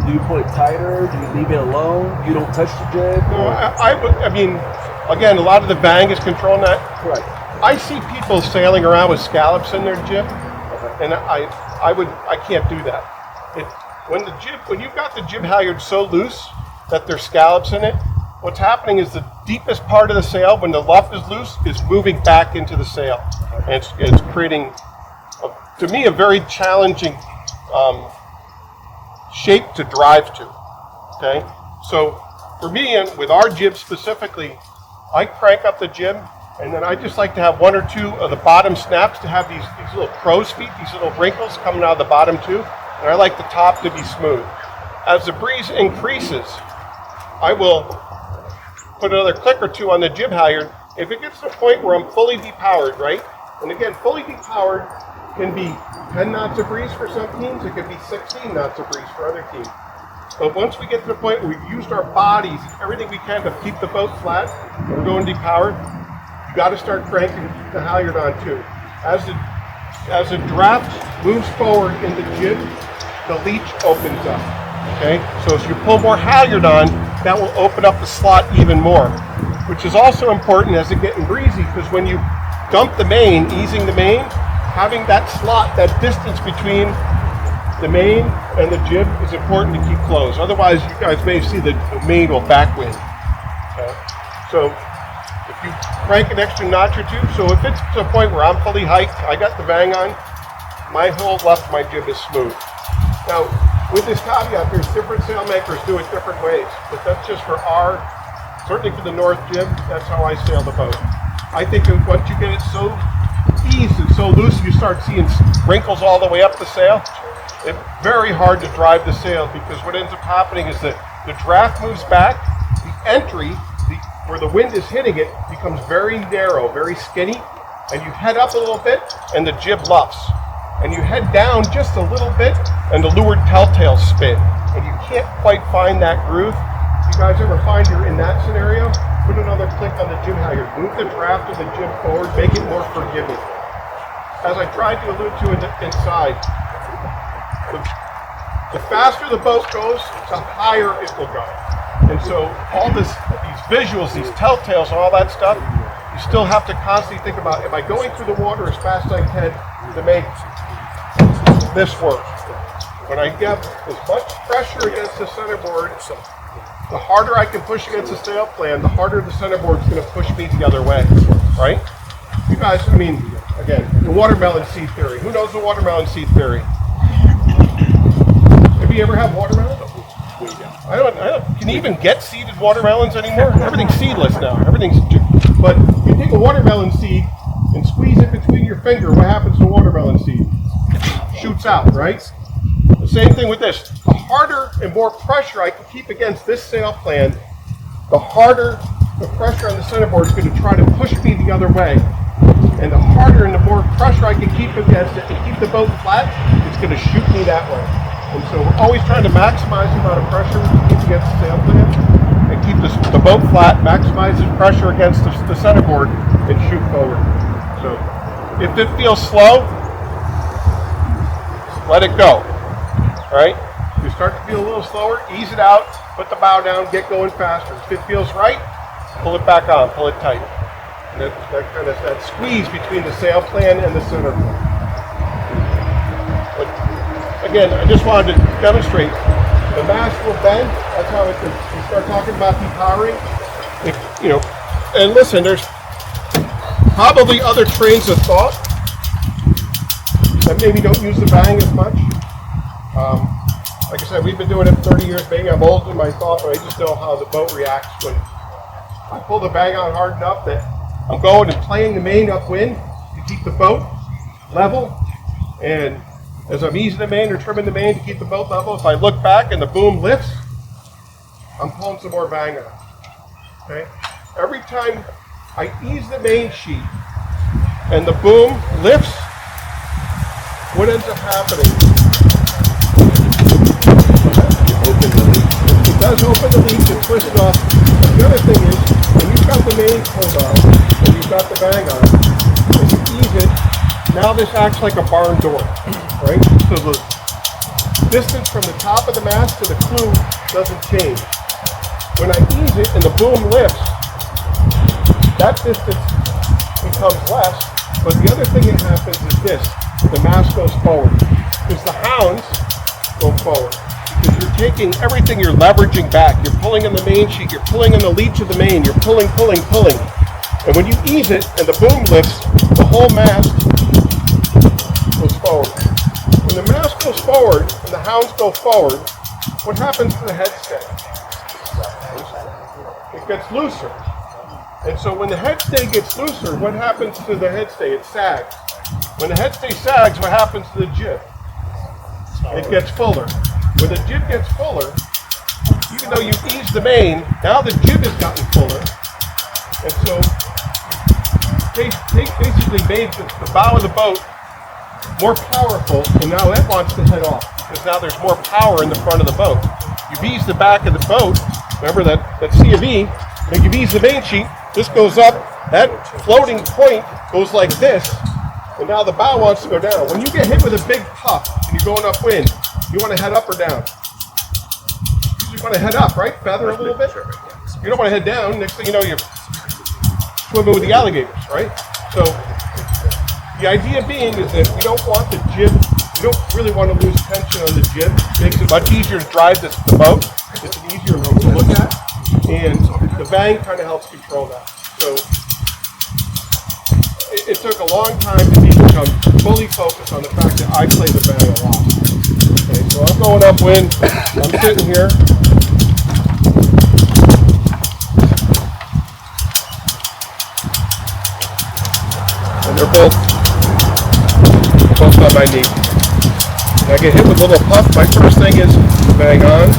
S10: Do you pull it tighter? Do you leave it alone? You don't touch the jib?
S1: No, I mean, again, a lot of the bang is controlling that.
S10: Correct.
S1: I see people sailing around with scallops in their jib, and I can't do that. When you've got the jib halyard so loose that there's scallops in it, what's happening is the deepest part of the sail, when the luff is loose, is moving back into the sail, and it's creating, to me, a very challenging shape to drive to. Okay, so for me, and with our jib specifically, I crank up the jib, and then I just like to have 1 or 2 of the bottom snaps to have these little crow's feet, these little wrinkles coming out of the bottom too, and I like the top to be smooth. As the breeze increases, I will put another click or 2 on the jib halyard. If it gets to the point where I'm fully depowered, right? And again, fully depowered can be 10 knots of breeze for some teams, it could be 16 knots of breeze for other teams. But once we get to the point where we've used our bodies, everything we can to keep the boat flat, we're going depowered, you got to start cranking the halyard on too. As the draft moves forward in the jib, the leech opens up. Okay, so as you pull more halyard on, that will open up the slot even more, which is also important as it getting breezy, because when you dump the main, easing the main, having that slot, that distance between the main and the jib is important to keep closed. Otherwise, you guys may see the main will backwind. Okay? So if you crank an extra notch or 2, so if it's to a point where I'm fully hiked, I got the bang on, my whole left, my jib is smooth. Now, with this caveat, there's different sailmakers do it different ways, but that's just for certainly for the north jib, that's how I sail the boat. I think once you get it so eased and so loose, you start seeing wrinkles all the way up the sail. It's very hard to drive the sail because what ends up happening is that the draft moves back, the entry, where the wind is hitting it, becomes very narrow, very skinny, and you head up a little bit and the jib luffs. And you head down just a little bit and the leeward telltale spin. And you can't quite find that groove. If you guys ever find you're in that scenario, put another click on the jib halyard. Move the draft of the jib forward, make it more forgiving. As I tried to allude to inside, the faster the boat goes, the higher it will go. And so all these visuals, these telltales, all that stuff, you still have to constantly think about, am I going through the water as fast as I can to make this work? When I get as much pressure against the centerboard, the harder I can push against the sail plan, the harder the centerboard is going to push me the other way, right? You guys, I mean, again, the watermelon seed theory. Who knows the watermelon seed theory? Have you ever had watermelon? I don't, can you even get seeded watermelons anymore? Everything's seedless now. But you take a watermelon seed and squeeze it between your finger. What happens to a watermelon seed? It shoots out, right? The same thing with this. The harder and more pressure I can keep against this sail plan, the harder the pressure on the centerboard is going to try to push me the other way. And the harder and the more pressure I can keep against it and keep the boat flat, it's going to shoot me that way. And so we're always trying to maximize the amount of pressure we can keep against the sail plan and keep the boat flat, maximize the pressure against the centerboard, and shoot forward. So if it feels slow, let it go. Right? If you start to feel a little slower, ease it out, put the bow down, get going faster. If it feels right, pull it back on, pull it tight. And that squeeze between the sail plan and the centerboard. But again, I just wanted to demonstrate the mast will bend. That's how it can. You start talking about depowering. And listen, there's probably other trains of thought that maybe don't use the bang as much. Like I said, we've been doing it 30 years. Maybe I'm old in my thought, but I just know how the boat reacts when I pull the bang on hard enough that I'm going and playing the main upwind to keep the boat level. And as I'm easing the main or trimming the main to keep the boat level, if I look back and the boom lifts, I'm pulling some more bang on. Okay? Every time I ease the main sheet and the boom lifts, what ends up happening? It does open the leak and twist it off. But the other thing is, when you've got the main pulled on and you've got the bang on, and you ease it, now this acts like a barn door, right? So the distance from the top of the mast to the clew doesn't change. When I ease it and the boom lifts, that distance becomes less, but the other thing that happens is this, the mast goes forward, because the hounds go forward. Because you're taking everything, you're leveraging back, you're pulling on the main sheet, you're pulling on the leech of the main, you're pulling. And when you ease it and the boom lifts, the whole mast goes forward. When the mast goes forward and the hounds go forward, what happens to the headstay? It gets looser. And so when the headstay gets looser, what happens to the headstay? It sags. When the headstay sags, what happens to the jib? It gets fuller. When the jib gets fuller, even though you ease the main, now the jib has gotten fuller. And so they basically made the bow of the boat more powerful, and now that wants to head off because now there's more power in the front of the boat. You've eased the back of the boat. Remember that C of E, when you've eased the main sheet, this goes up, that floating point goes like this, and now the bow wants to go down. When you get hit with a big puff and you're going upwind, you want to head up or down? You usually want to head up, right? Feather a little bit. You don't want to head down. Next thing you know, you're swimming with the alligators, right? So the idea being is that we don't want the jib, we don't really want to lose tension on the jib. It makes it much easier to drive the boat. It's an easier boat to look at. And the bang kind of helps control that. So it took a long time to become fully focused on the fact that I play the bang a lot. Okay, so I'm going upwind, I'm sitting here. And they're both my knee. When I get hit with a little puff, my first thing is bang on,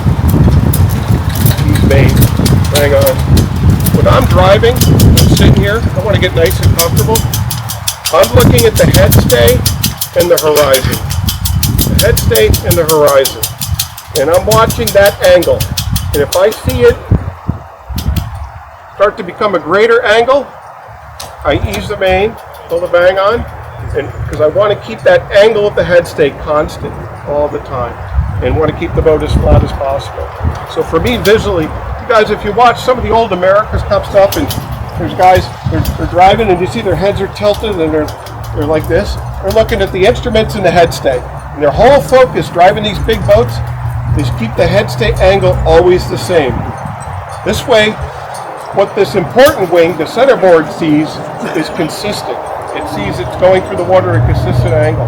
S1: ease main, bang on. When I'm driving, I'm sitting here, I want to get nice and comfortable. I'm looking at the head stay and the horizon. The head stay and the horizon. And I'm watching that angle. And if I see it start to become a greater angle, I ease the main, pull the bang on, and because I want to keep that angle of the head stay constant all the time, and want to keep the boat as flat as possible. So for me, visually, you guys, if you watch some of the old America's Cup stuff, and there's guys, they're driving, and you see their heads are tilted, and they're like this. They're looking at the instruments and the head stay, and their whole focus driving these big boats is keep the head stay angle always the same. This way, what this important wing, the centerboard, sees is consistent. It sees it's going through the water at a consistent angle.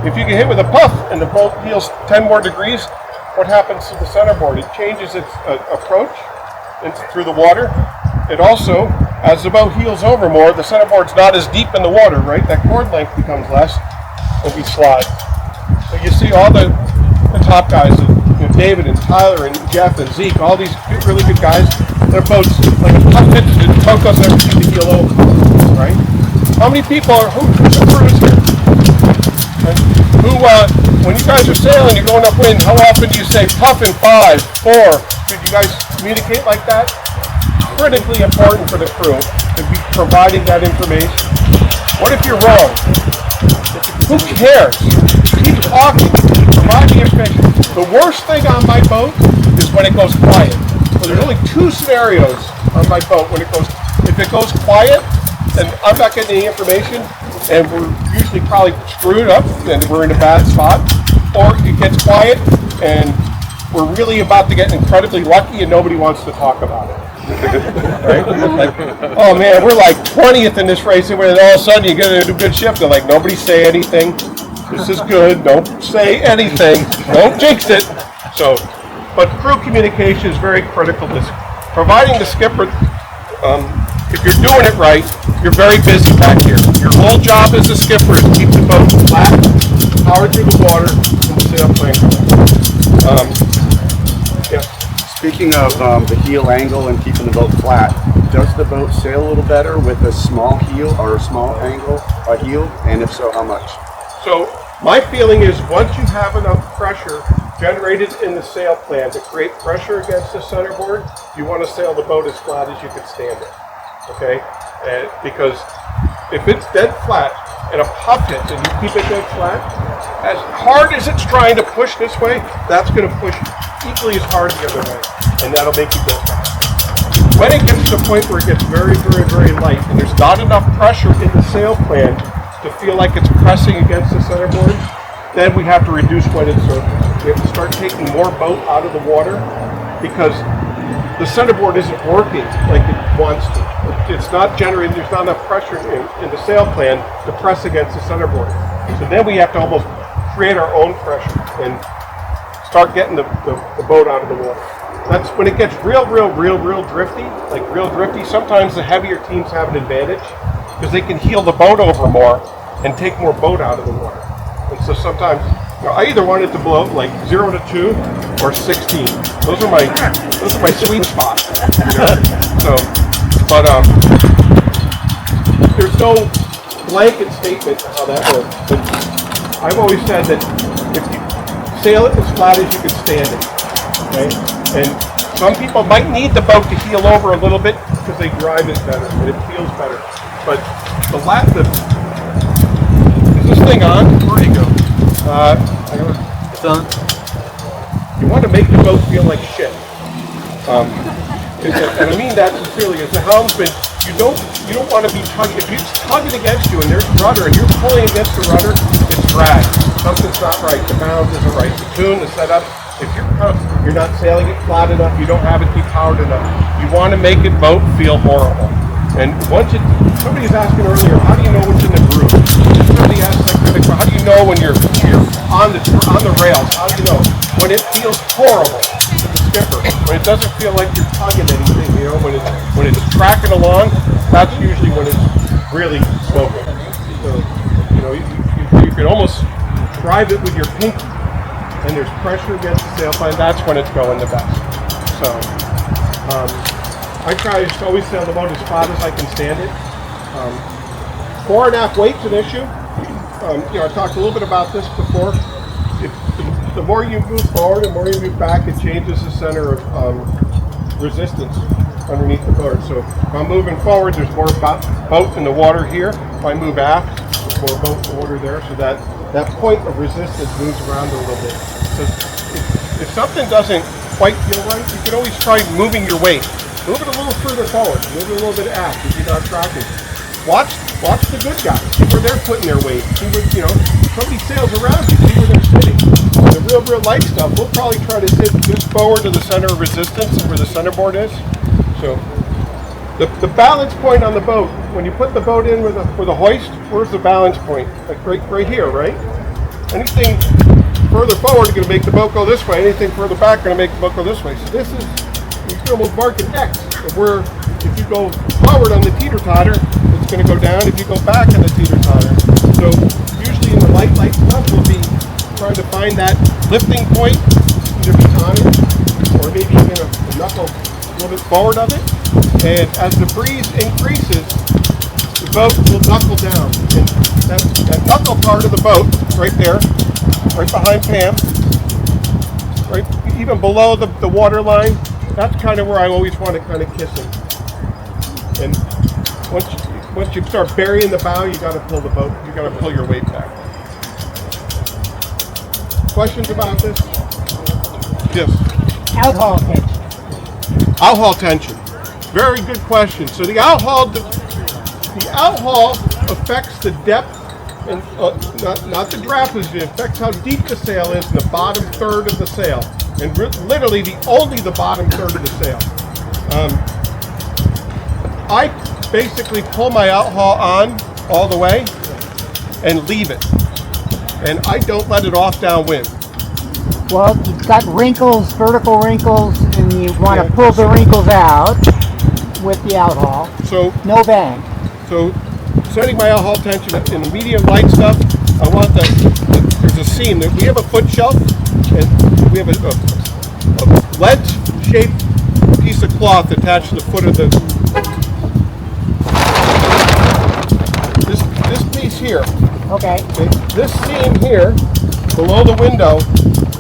S1: If you get hit with a puff and the boat heels 10 more degrees, what happens to the centerboard? It changes its approach through the water. It also, as the boat heels over more, the centerboard's not as deep in the water, right? That chord length becomes less, and we slide. So you see all the top guys, David and Tyler and Jeff and Zeke, all these really good guys, their boats, like a puff hits, the boat doesn't ever seem to heel over, right? How many people are, who's the crews here? Okay. When you guys are sailing, you're going upwind, how often do you say puff in 5, 4? Did you guys communicate like that? Critically important for the crew to be providing that information. What if you're wrong? Who cares? Keep talking, provide the information. The worst thing on my boat is when it goes quiet. So there's only 2 scenarios on my boat when it goes. If it goes quiet, then I'm not getting any information, and we're usually probably screwed up, and we're in a bad spot. Or it gets quiet, and we're really about to get incredibly lucky, and nobody wants to talk about it. Right? Like, oh man, we're like 20th in this race, and all of a sudden you get a good shift. They're like, nobody say anything. This is good. Don't say anything. Don't jinx it. So, but crew communication is very critical. This providing the skipper. If you're doing it right, you're very busy back here. Your whole job as a skipper is to keep the boat flat, powered through the water, and the sail plane. Yeah.
S11: Speaking of the heel angle and keeping the boat flat, does the boat sail a little better with a small heel or a small angle, a heel? And if so, how much?
S1: So my feeling is once you have enough pressure generated in the sail plan to create pressure against the centerboard, you want to sail the boat as flat as you can stand it. Okay? Because if it's dead flat and a puff hits and you keep it dead flat, as hard as it's trying to push this way, that's going to push equally as hard the other way, and that'll make you go fast. When it gets to the point where it gets very, very, very light and there's not enough pressure in the sail plan to feel like it's pressing against the centerboard, then we have to reduce weighted surface. We have to start taking more boat out of the water because the centerboard isn't working like it wants to. It's not generating, there's not enough pressure in the sail plan to press against the centerboard. So then we have to almost create our own pressure and start getting the boat out of the water. That's when it gets real drifty, sometimes the heavier teams have an advantage because they can heel the boat over more and take more boat out of the water. And so sometimes, I either want it to blow like 0 to 2 or 16. Those are my sweet spots. So, but there's no blanket statement to how that works. But I've always said that if you sail it as flat as you can stand it, okay? And some people might need the boat to heel over a little bit because they drive it better and it feels better. But is this thing on? Where do you go? It's on. You want to make the boat feel like shit. And I mean that sincerely. As a helmsman, you don't want to be tugging. If it's tugging against you and there's rudder and you're pulling against the rudder, it's drag. Something's not right. The balance isn't right. The tune, the setup. If you're not sailing it flat enough, you don't have it depowered enough. You want to make it boat feel horrible. And somebody was asking earlier, how do you know what's in the groove? Somebody asked that critical, how do you know when you're on the rails? How do you know when it feels horrible to the skipper? When it doesn't feel like you're tugging anything, when it's tracking along, that's usually when it's really smoking. So, you can almost drive it with your pinky, and there's pressure against the sailplane, that's when it's going the best. So I try to always sail the boat as flat as I can stand it. Fore and aft weight's an issue. I talked a little bit about this before. The more you move forward, the more you move back, it changes the center of resistance underneath the boat. So if I'm moving forward, there's more boat in the water here. If I move aft, there's more boat in the water there. So that point of resistance moves around a little bit. So if something doesn't quite feel right, you can always try moving your weight. Move it a little further forward. Move it a little bit aft if you're not tracking. Watch the good guys. See where they're putting their weight. See what, somebody sails around you. See where they're sitting. The real light stuff, we'll probably try to sit just forward to the center of resistance where the centerboard is. So the balance point on the boat, when you put the boat in with a hoist, where's the balance point? Like right here, right? Anything further forward is going to make the boat go this way. Anything further back is going to make the boat go this way. So this is, you can almost mark an X of where if you go forward on the teeter-totter, it's going to go down. If you go back on the teeter-totter. So usually in the light stuff, we'll be trying to find that lifting point, either on it or maybe in a knuckle a little bit forward of it. And as the breeze increases, the boat will knuckle down. And that knuckle part of the boat, right there, right behind Pam, right even below the water line, that's kind of where I always want to kind of kiss him. And once you start burying the bow, you got to pull the boat. You got to pull your weight back. Questions about this? Yes.
S3: Outhaul tension.
S1: Outhaul tension. Very good question. So the outhaul affects the depth and not the draft position. It affects how deep the sail is in the bottom third of the sail, and literally only the bottom third of the sail. I basically pull my outhaul on all the way and leave it, and I don't let it off downwind.
S3: Well, you've got wrinkles, vertical wrinkles, and you want to pull the wrinkles out with the outhaul.
S1: So
S3: no bang.
S1: So setting my outhaul tension in the medium light stuff, I want there's a seam. We have a foot shelf, and we have a lead-shaped piece of cloth attached to the foot of this piece here.
S3: Okay.
S1: This seam here, below the window,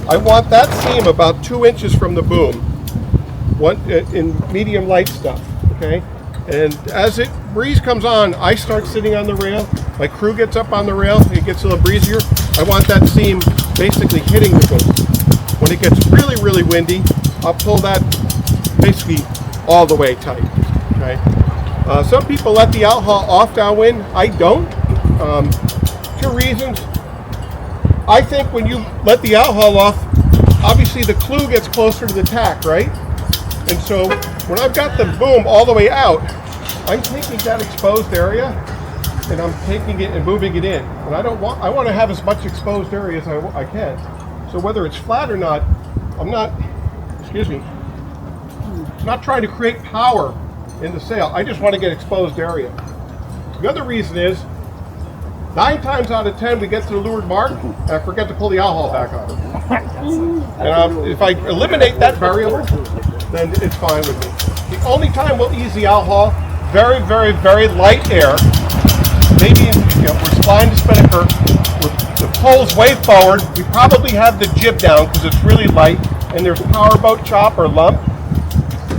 S1: I want that seam about 2 inches from the boom, in medium light stuff, okay? And as breeze comes on, I start sitting on the rail. My crew gets up on the rail. It gets a little breezier. I want that seam basically hitting the boom. When it gets really, really windy, I'll pull that basically all the way tight, okay? Some people let the outhaul off downwind. I don't. 2 reasons. I think when you let the outhaul off, obviously the clue gets closer to the tack, right? And so when I've got the boom all the way out, I'm taking that exposed area and I'm taking it and moving it in. And I want to have as much exposed area as I can. So whether it's flat or not, I'm not trying to create power in the sail. I just want to get exposed area. The other reason is, 9 times out of 10, we get to the leeward mark, and I forget to pull the outhaul back on. And if I eliminate that variable, then it's fine with me. The only time we'll ease the outhaul, very, very, very light air. Maybe we're flying to spinnaker, the pole's way forward. We probably have the jib down because it's really light, and there's powerboat chop or lump,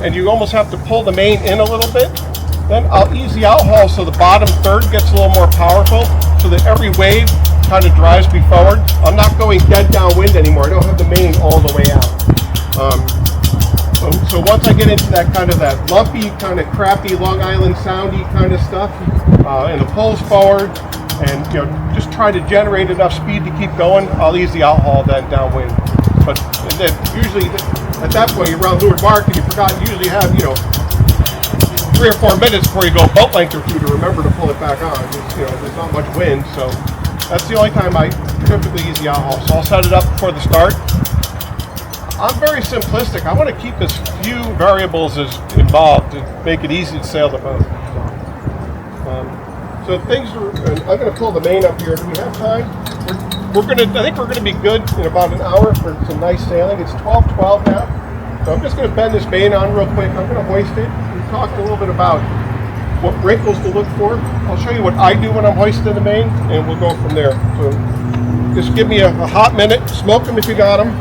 S1: and you almost have to pull the main in a little bit. Then I'll ease the outhaul so the bottom third gets a little more powerful, so that every wave kind of drives me forward. I'm not going dead downwind anymore. I don't have the main all the way out. So once I get into that lumpy, kind of crappy, Long Island soundy kind of stuff, and the pole's forward, and just try to generate enough speed to keep going, I'll ease the outhaul then downwind. But then usually at that point you're around leeward mark and you forgot. You usually have 3 or 4 minutes before you go a boat length or 2 to remember to pull it back on. There's not much wind, so that's the only time I typically use the outhaul. So I'll set it up before the start. I'm very simplistic. I want to keep as few variables as involved to make it easy to sail the boat. So things are, I'm going to pull the main up here. Do we have time? I think we're gonna be good in about an hour for some nice sailing. It's 12:12 now, so I'm just gonna bend this main on real quick. I'm gonna hoist it. We talked a little bit about what wrinkles to look for. I'll show you what I do when I'm hoisting the main, and we'll go from there. So just give me a hot minute. Smoke them if you got them.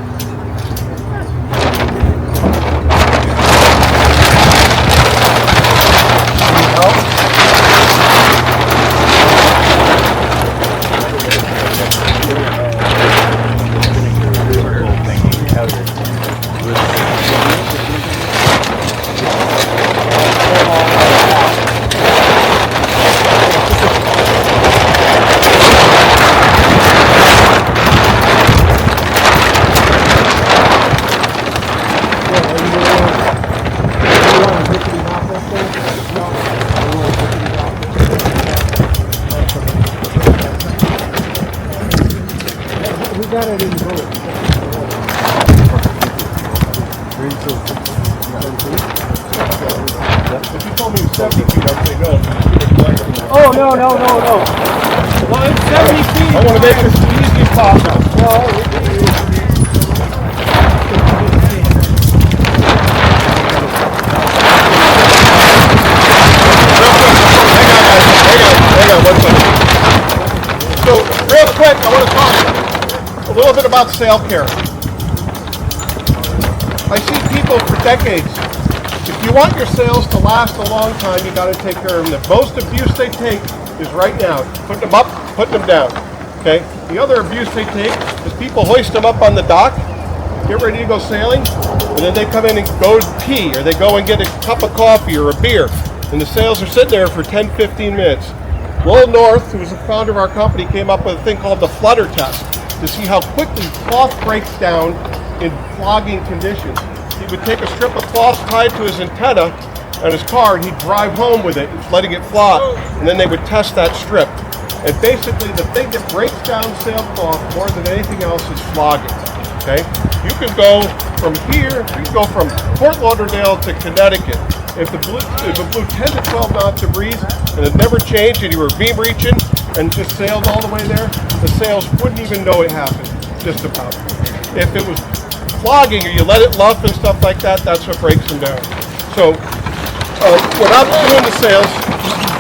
S3: Oh, no. Well, it's 70 feet.
S1: I want to make this as easy as possible. Hang on 1 second. So, real quick, I want to talk a little bit about sail care. I see people for decades. If you want your sails to last a long time, you got to take care of them. The most abuse they take is right now, putting them up, putting them down. Okay. The other abuse they take is people hoist them up on the dock, get ready to go sailing, and then they come in and go pee, or they go and get a cup of coffee or a beer, and the sails are sitting there for 10, 15 minutes. Lowell North, who was the founder of our company, came up with a thing called the flutter test to see how quickly cloth breaks down in flogging conditions. He would take a strip of cloth tied to his antenna on his car, and he'd drive home with it, letting it flog, and then they would test that strip. And basically, the thing that breaks down sailcloth more than anything else is flogging. Okay, you can go from here, you can go from Fort Lauderdale to Connecticut. If it blew 10 to 12 knots of breeze and it never changed, and you were beam reaching and just sailed all the way there, the sails wouldn't even know it happened. Just about. If it was flogging or you let it luff and stuff like that, that's what breaks them down. So when I'm doing the sails,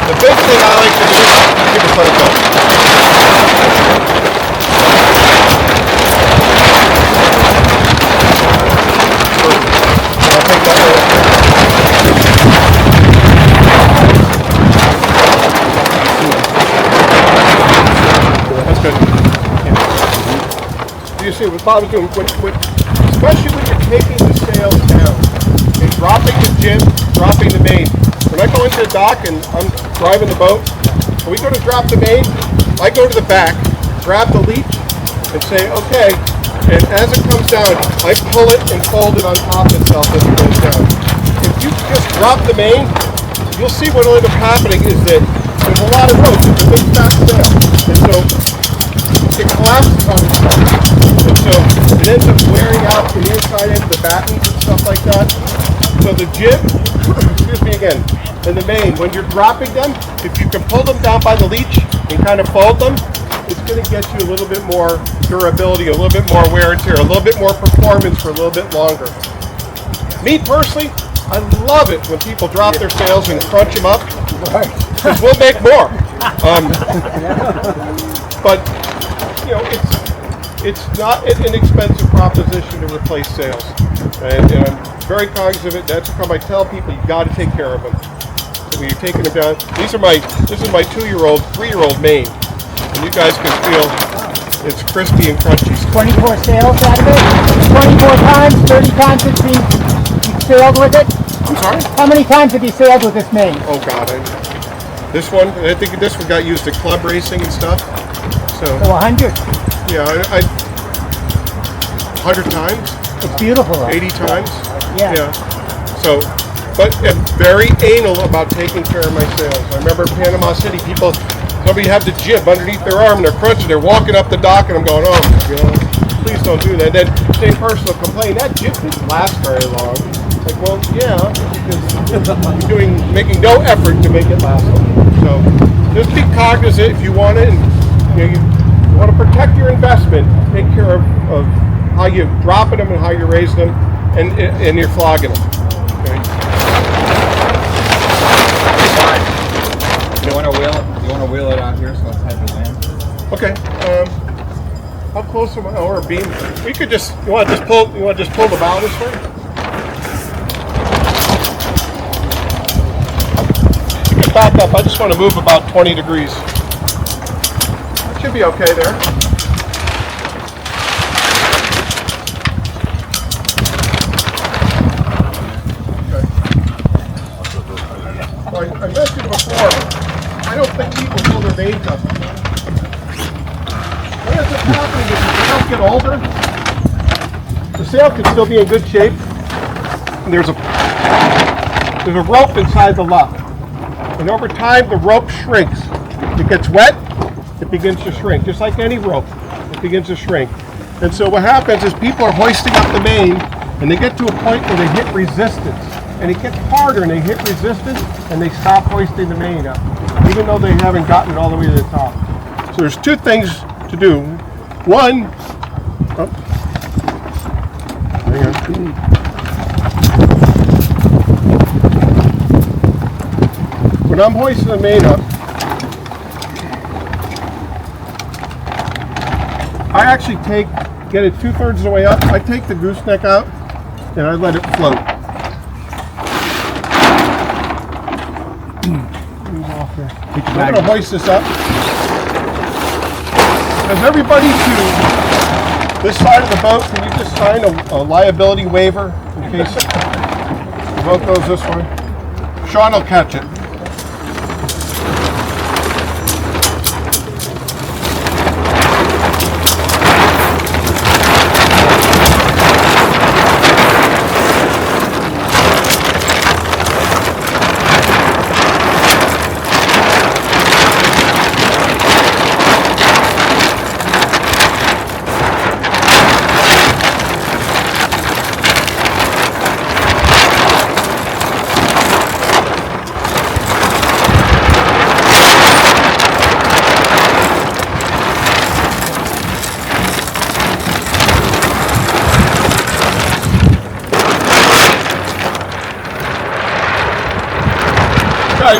S1: the big thing I like to do is give us let it go. I'll take that right. That's good. Yeah. You see what Bob's doing, especially when you're taking the sails down, and dropping the jib, dropping the main. When I go into the dock and I'm driving the boat, when we go to drop the main, I go to the back, grab the leech, and say, okay, and as it comes down, I pull it and fold it on top of itself as it goes down. If you just drop the main, you'll see what will end up happening is that there's a lot of rope, it's a big fat sail, and so it collapses on itself. And so it ends up wearing out the inside end of the battens and stuff like that. So the jib, excuse me again, and the main, when you're dropping them, if you can pull them down by the leech and kind of fold them, it's going to get you a little bit more durability, a little bit more wear and tear, a little bit more performance for a little bit longer. Me personally, I love it when people drop their sails and crunch them up, because we'll make more. But you know, it's not an inexpensive proposition to replace sails, and I'm very cognizant of it. That's how I tell people you got to take care of them. So when you're taking them down, this is my 2-year-old, 3-year-old main, and you guys can feel it's crispy and crunchy.
S3: 24 sails out of it? 24 times, 30 times you've sailed with it?
S1: I'm sorry?
S3: How many times have you sailed with this main?
S1: Oh God, this one, I think this one got used at club racing and stuff. So
S3: 100.
S1: Yeah, I 100 times.
S3: It's beautiful.
S1: 80 times.
S3: Yeah.
S1: So, but I'm very anal about taking care of my sails. I remember in Panama City, somebody had the jib underneath their arm and they're crunching. They're walking up the dock, and I'm going, oh my God, please don't do that. And then same person will complain that jib didn't last very long. Like, well, yeah, because you're making no effort to make it last long. So just be cognizant if you want it, and you You want to protect your investment, take care of how you're dropping them and how you're raising them, and you're flogging them. Okay?
S2: You want to wheel it out here so it's head to land?
S1: Okay. How close am I? Or a beam? We could just. You want to just pull the bow this way? You can back up. I just want to move about 20 degrees. Should be okay there. I mentioned before, I don't think people pull their veins up. What ends up happening is as the sails get older, the sail can still be in good shape, and there's a rope inside the luff. And over time, the rope shrinks. It gets wet, it begins to shrink. Just like any rope, it begins to shrink. And so what happens is people are hoisting up the main, and they get to a point where they hit resistance. And it gets harder and they hit resistance and they stop hoisting the main up, even though they haven't gotten it all the way to the top. So there's two things to do. One, hang on. When I'm hoisting the main up, I actually get it 2/3 of the way up, I take the gooseneck out and I let it float. I'm going to hoist this up. As everybody to this side of the boat, can you just sign a liability waiver in case the boat goes this way? Sean will catch it.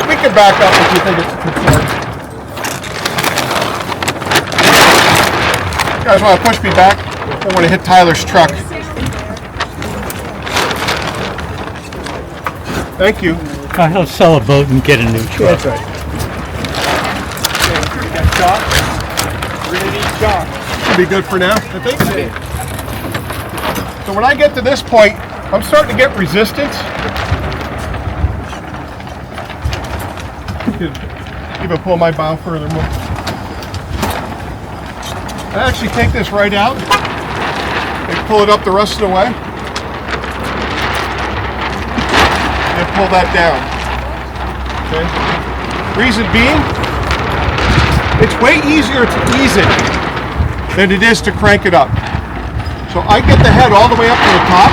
S1: We can back up if you think it's concerned. You guys want to push me back? I don't want to hit Tyler's truck. Thank you.
S12: I'll sell a boat and get a new truck.
S1: That's right. Okay, got Scot. We're going to need Scot. Should be good for now, I think. So when I get to this point, I'm starting to get resistance. Even pull my bow further more. I actually take this right out and pull it up the rest of the way and pull that down. Okay. Reason being, it's way easier to ease it than it is to crank it up. So I get the head all the way up to the top.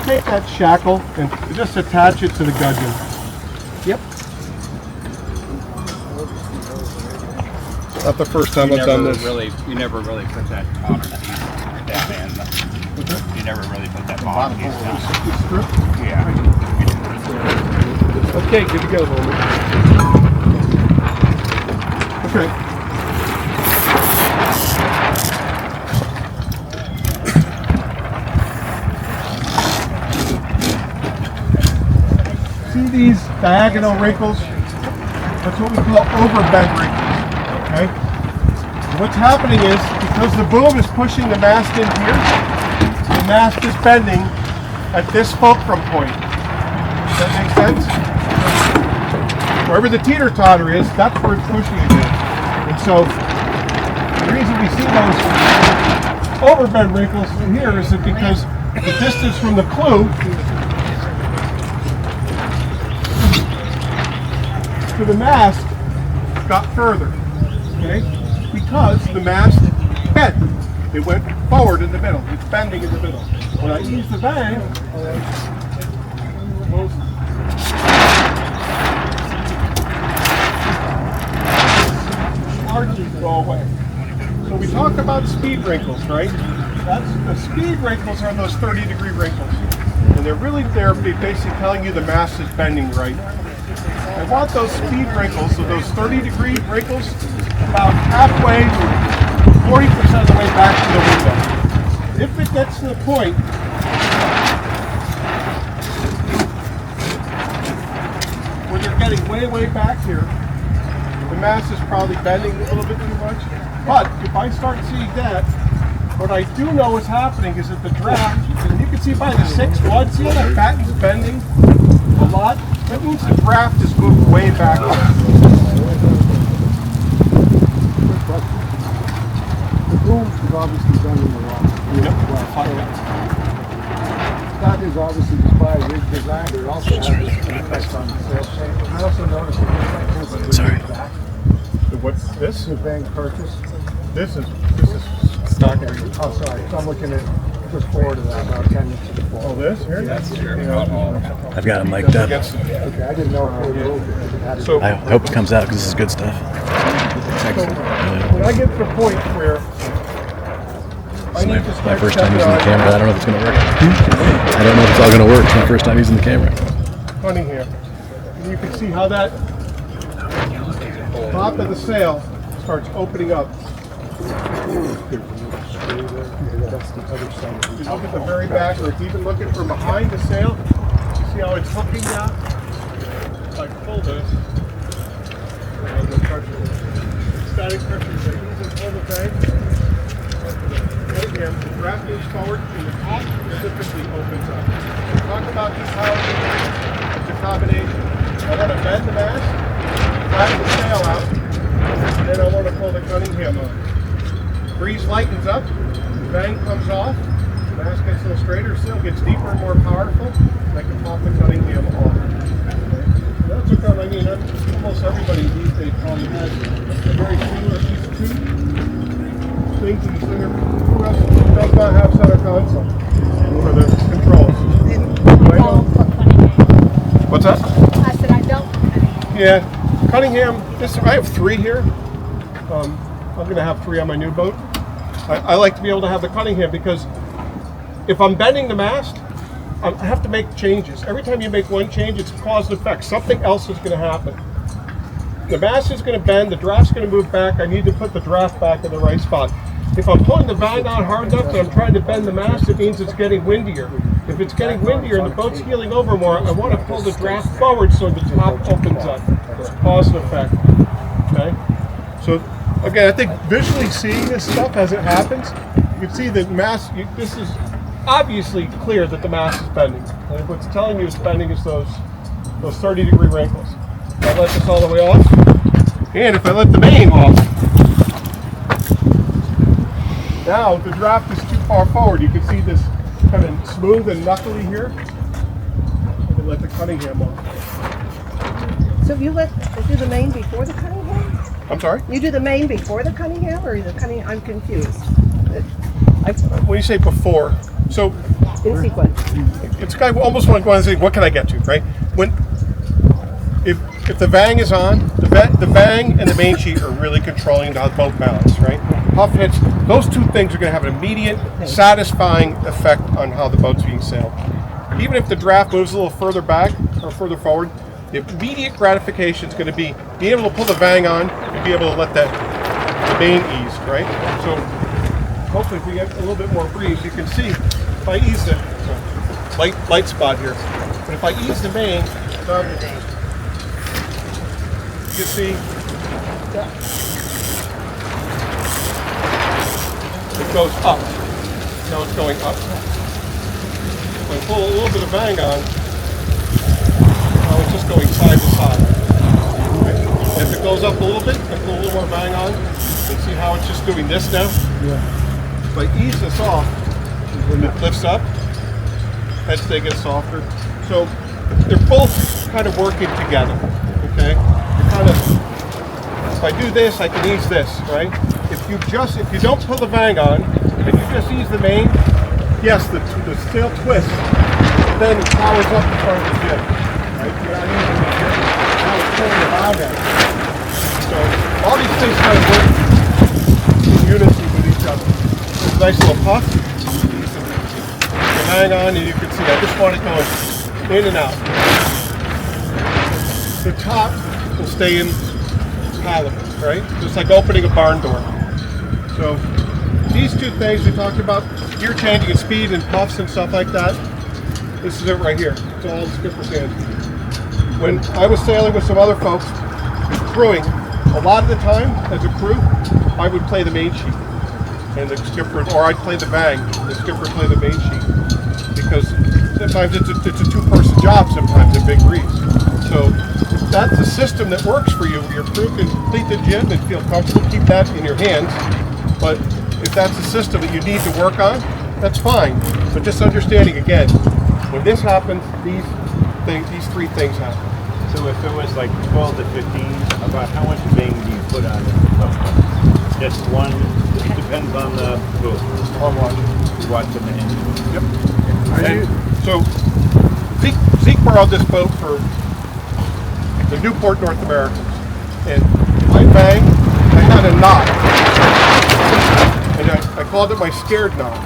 S1: Take that shackle and just attach it to the gudgeon. Yep. Not the first time I've done this.
S2: You never really put that bottom piece down in. You never really put that bottom piece down. Yeah.
S1: Okay, good to go, Bowman. Okay. See these diagonal wrinkles? That's what we call overbend wrinkles. Okay? What's happening is, because the boom is pushing the mast in here, the mast is bending at this fulcrum point. Does that make sense? Wherever the teeter-totter is, that's where it's pushing again. And so, the reason we see those overbend wrinkles here is that because the distance from the clue to the mast got further, okay? Because the mast bent. It went forward in the middle. It's bending in the middle. When I ease the bang, largely go away. So we talk about speed wrinkles, right? The speed wrinkles are those 30-degree wrinkles. And they're really there basically telling you the mast is bending right. I want those speed wrinkles, so those 30-degree wrinkles, about halfway to 40% of the way back to the window. If it gets to the point where you're getting way back here, the mast is probably bending a little bit too much. But if I start seeing that, what I do know is happening is that the draft, and you can see by the 6-1, see how that batten's bending a lot? That means the draft is moved way back.
S13: The boom is obviously bending a lot. That is obviously just by rig design, but it also has an effect on the sail shape. I also noticed that this is back.
S1: What's this?
S13: The bang purchase.
S1: This is stock area.
S13: Oh, sorry. So I'm looking at just forward of that, about 10 inches to forward.
S1: Oh, this here?
S13: That's here.
S12: I've got it mic'd up.
S13: Okay, I didn't know if it had
S1: So
S12: I hope it comes out because this is good stuff.
S1: when I get to the point where I need to
S12: My
S1: start
S12: first time using the
S1: checking
S12: camera. I don't know if it's going to work. I don't know if it's all going to work. It's my first time using the camera.
S1: funny here. And you can see how that top of the sail starts opening up.
S13: That's the other side.
S1: If you look at the very back, or if even looking from behind the sail, you see how it's hooking now? If I pull this, static pressure is easy to pull the thing. Again, the draft moves forward and the top typically opens up. Talk about these houses, it's a combination. I want to bend the mast, flatten the sail out, and then I want to pull the Cunningham on. Breeze lightens up, the bang comes off, the mast gets a little straighter, sail gets deeper and more powerful, and I can pop the Cunningham off. That's what I mean, almost everybody these days probably has a very similar piece of things in the center. Who else does not have center console for the controls? What's that?
S14: I said I don't.
S1: Yeah, Cunningham, I have 3 here. I'm going to have 3 on my new boat. I like to be able to have the Cunningham because if I'm bending the mast, I have to make changes. Every time you make one change, it's cause and effect. Something else is going to happen. The mast is going to bend, the draft's going to move back. I need to put the draft back in the right spot. If I'm pulling the bang on hard enough and I'm trying to bend the mast, it means it's getting windier. If it's getting windier and the boat's heeling over more, I want to pull the draft forward so the top opens up. It's cause and effect. Okay? So, again, I think visually seeing this stuff as it happens, you can see the mast, this is obviously clear that the mast is bending. And what's telling you it's bending is those 30-degree wrinkles. If I let this all the way off, and if I let the main off, now if the draft is too far forward, you can see this kind of smooth and knuckly here. I can let the Cunningham off.
S6: So you do the main before the Cunningham?
S1: I'm sorry?
S6: You do the main before the Cunningham, or the Cunningham? I'm confused.
S1: When you say before, so
S6: In sequence.
S1: it's kind of almost want to say, what can I get to, right? If the vang is on, the vang and the main sheet are really controlling the boat balance, right? Puff hits, those 2 things are going to have an immediate, satisfying effect on how the boat's being sailed. Even if the draft moves a little further back or further forward, the immediate gratification is going to be being able to pull the vang on and be able to let the main ease, right? So hopefully if we get a little bit more breeze, you can see if I ease the light spot here, but if I ease the main, you can see it goes up. Now it's going up. If I pull a little bit of bang on, now it's just going side to side. Okay. If it goes up a little bit, I pull a little more bang on. You see how it's just doing this now?
S13: Yeah.
S1: If I ease this off, when it lifts up, headstay gets softer. So they're both kind of working together, okay? You're kind of, if I do this, I can ease this, right? If you don't pull the vang on, and you just ease the main, yes, the sail twists, then it powers up the front of the jib, right? You're not using the jib, now it's pulling the bow down. So all these things kind of work in unison with each other. There's a nice little puff. You hang on, and you can see I just want it going in and out. The top will stay in halibut, right? Just like opening a barn door. So these two things we talked about, gear changing and speed and puffs and stuff like that, this is it right here. It's all skipper's hands. When I was sailing with some other folks, crewing, a lot of the time as a crew, I would play the main sheet. And the skipper, or I'd play the vang, the skipper would play the main sheet. Because sometimes it's a two-person job sometimes in big breeze. So if that's a system that works for you, your crew can complete the jib and feel comfortable, keep that in your hands. But if that's a system that you need to work on, that's fine. But just understanding again, when this happens, these three things happen.
S2: So if it was like 12 to 15, about how much vang do you put on it? Just one, it depends on the boat.
S1: I'll watch.
S2: You watch the engine.
S1: Yep. So Zeke borrowed this boat for the Newport North Americans. And my vang, I had a knot. And I called it my scared knot.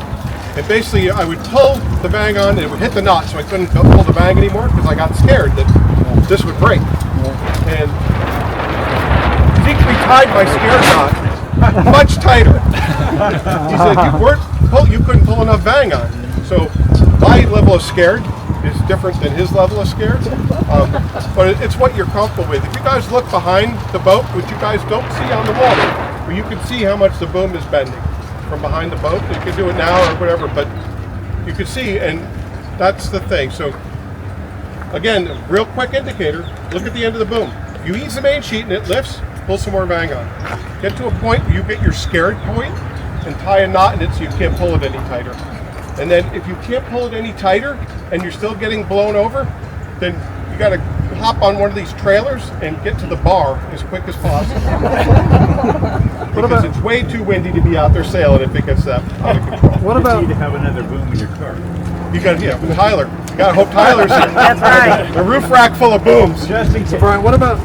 S1: And basically I would pull the vang on and it would hit the knot, so I couldn't pull the vang anymore because I got scared that this would break. And Zeke retied my scared knot much tighter. He said you couldn't pull enough vang on. So my level of scared is different than his level of scared. But it's what you're comfortable with. If you guys look behind the boat, which you guys don't see on the water, where you can see how much the boom is bending from behind the boat. You can do it now or whatever, but you can see, and that's the thing. So again, a real quick indicator, look at the end of the boom. You ease the main sheet and it lifts, pull some more vang on. Get to a point where you get your scared point and tie a knot in it so you can't pull it any tighter. And then if you can't pull it any tighter and you're still getting blown over, then you got to hop on one of these trailers and get to the bar as quick as possible. Because it's way too windy to be out there sailing if it gets that out of control.
S2: What about you need to have another boom in your car?
S1: You got, with Tyler. You got to hope Tyler's
S6: That's right.
S1: A roof rack full of booms.
S9: So Brian, what about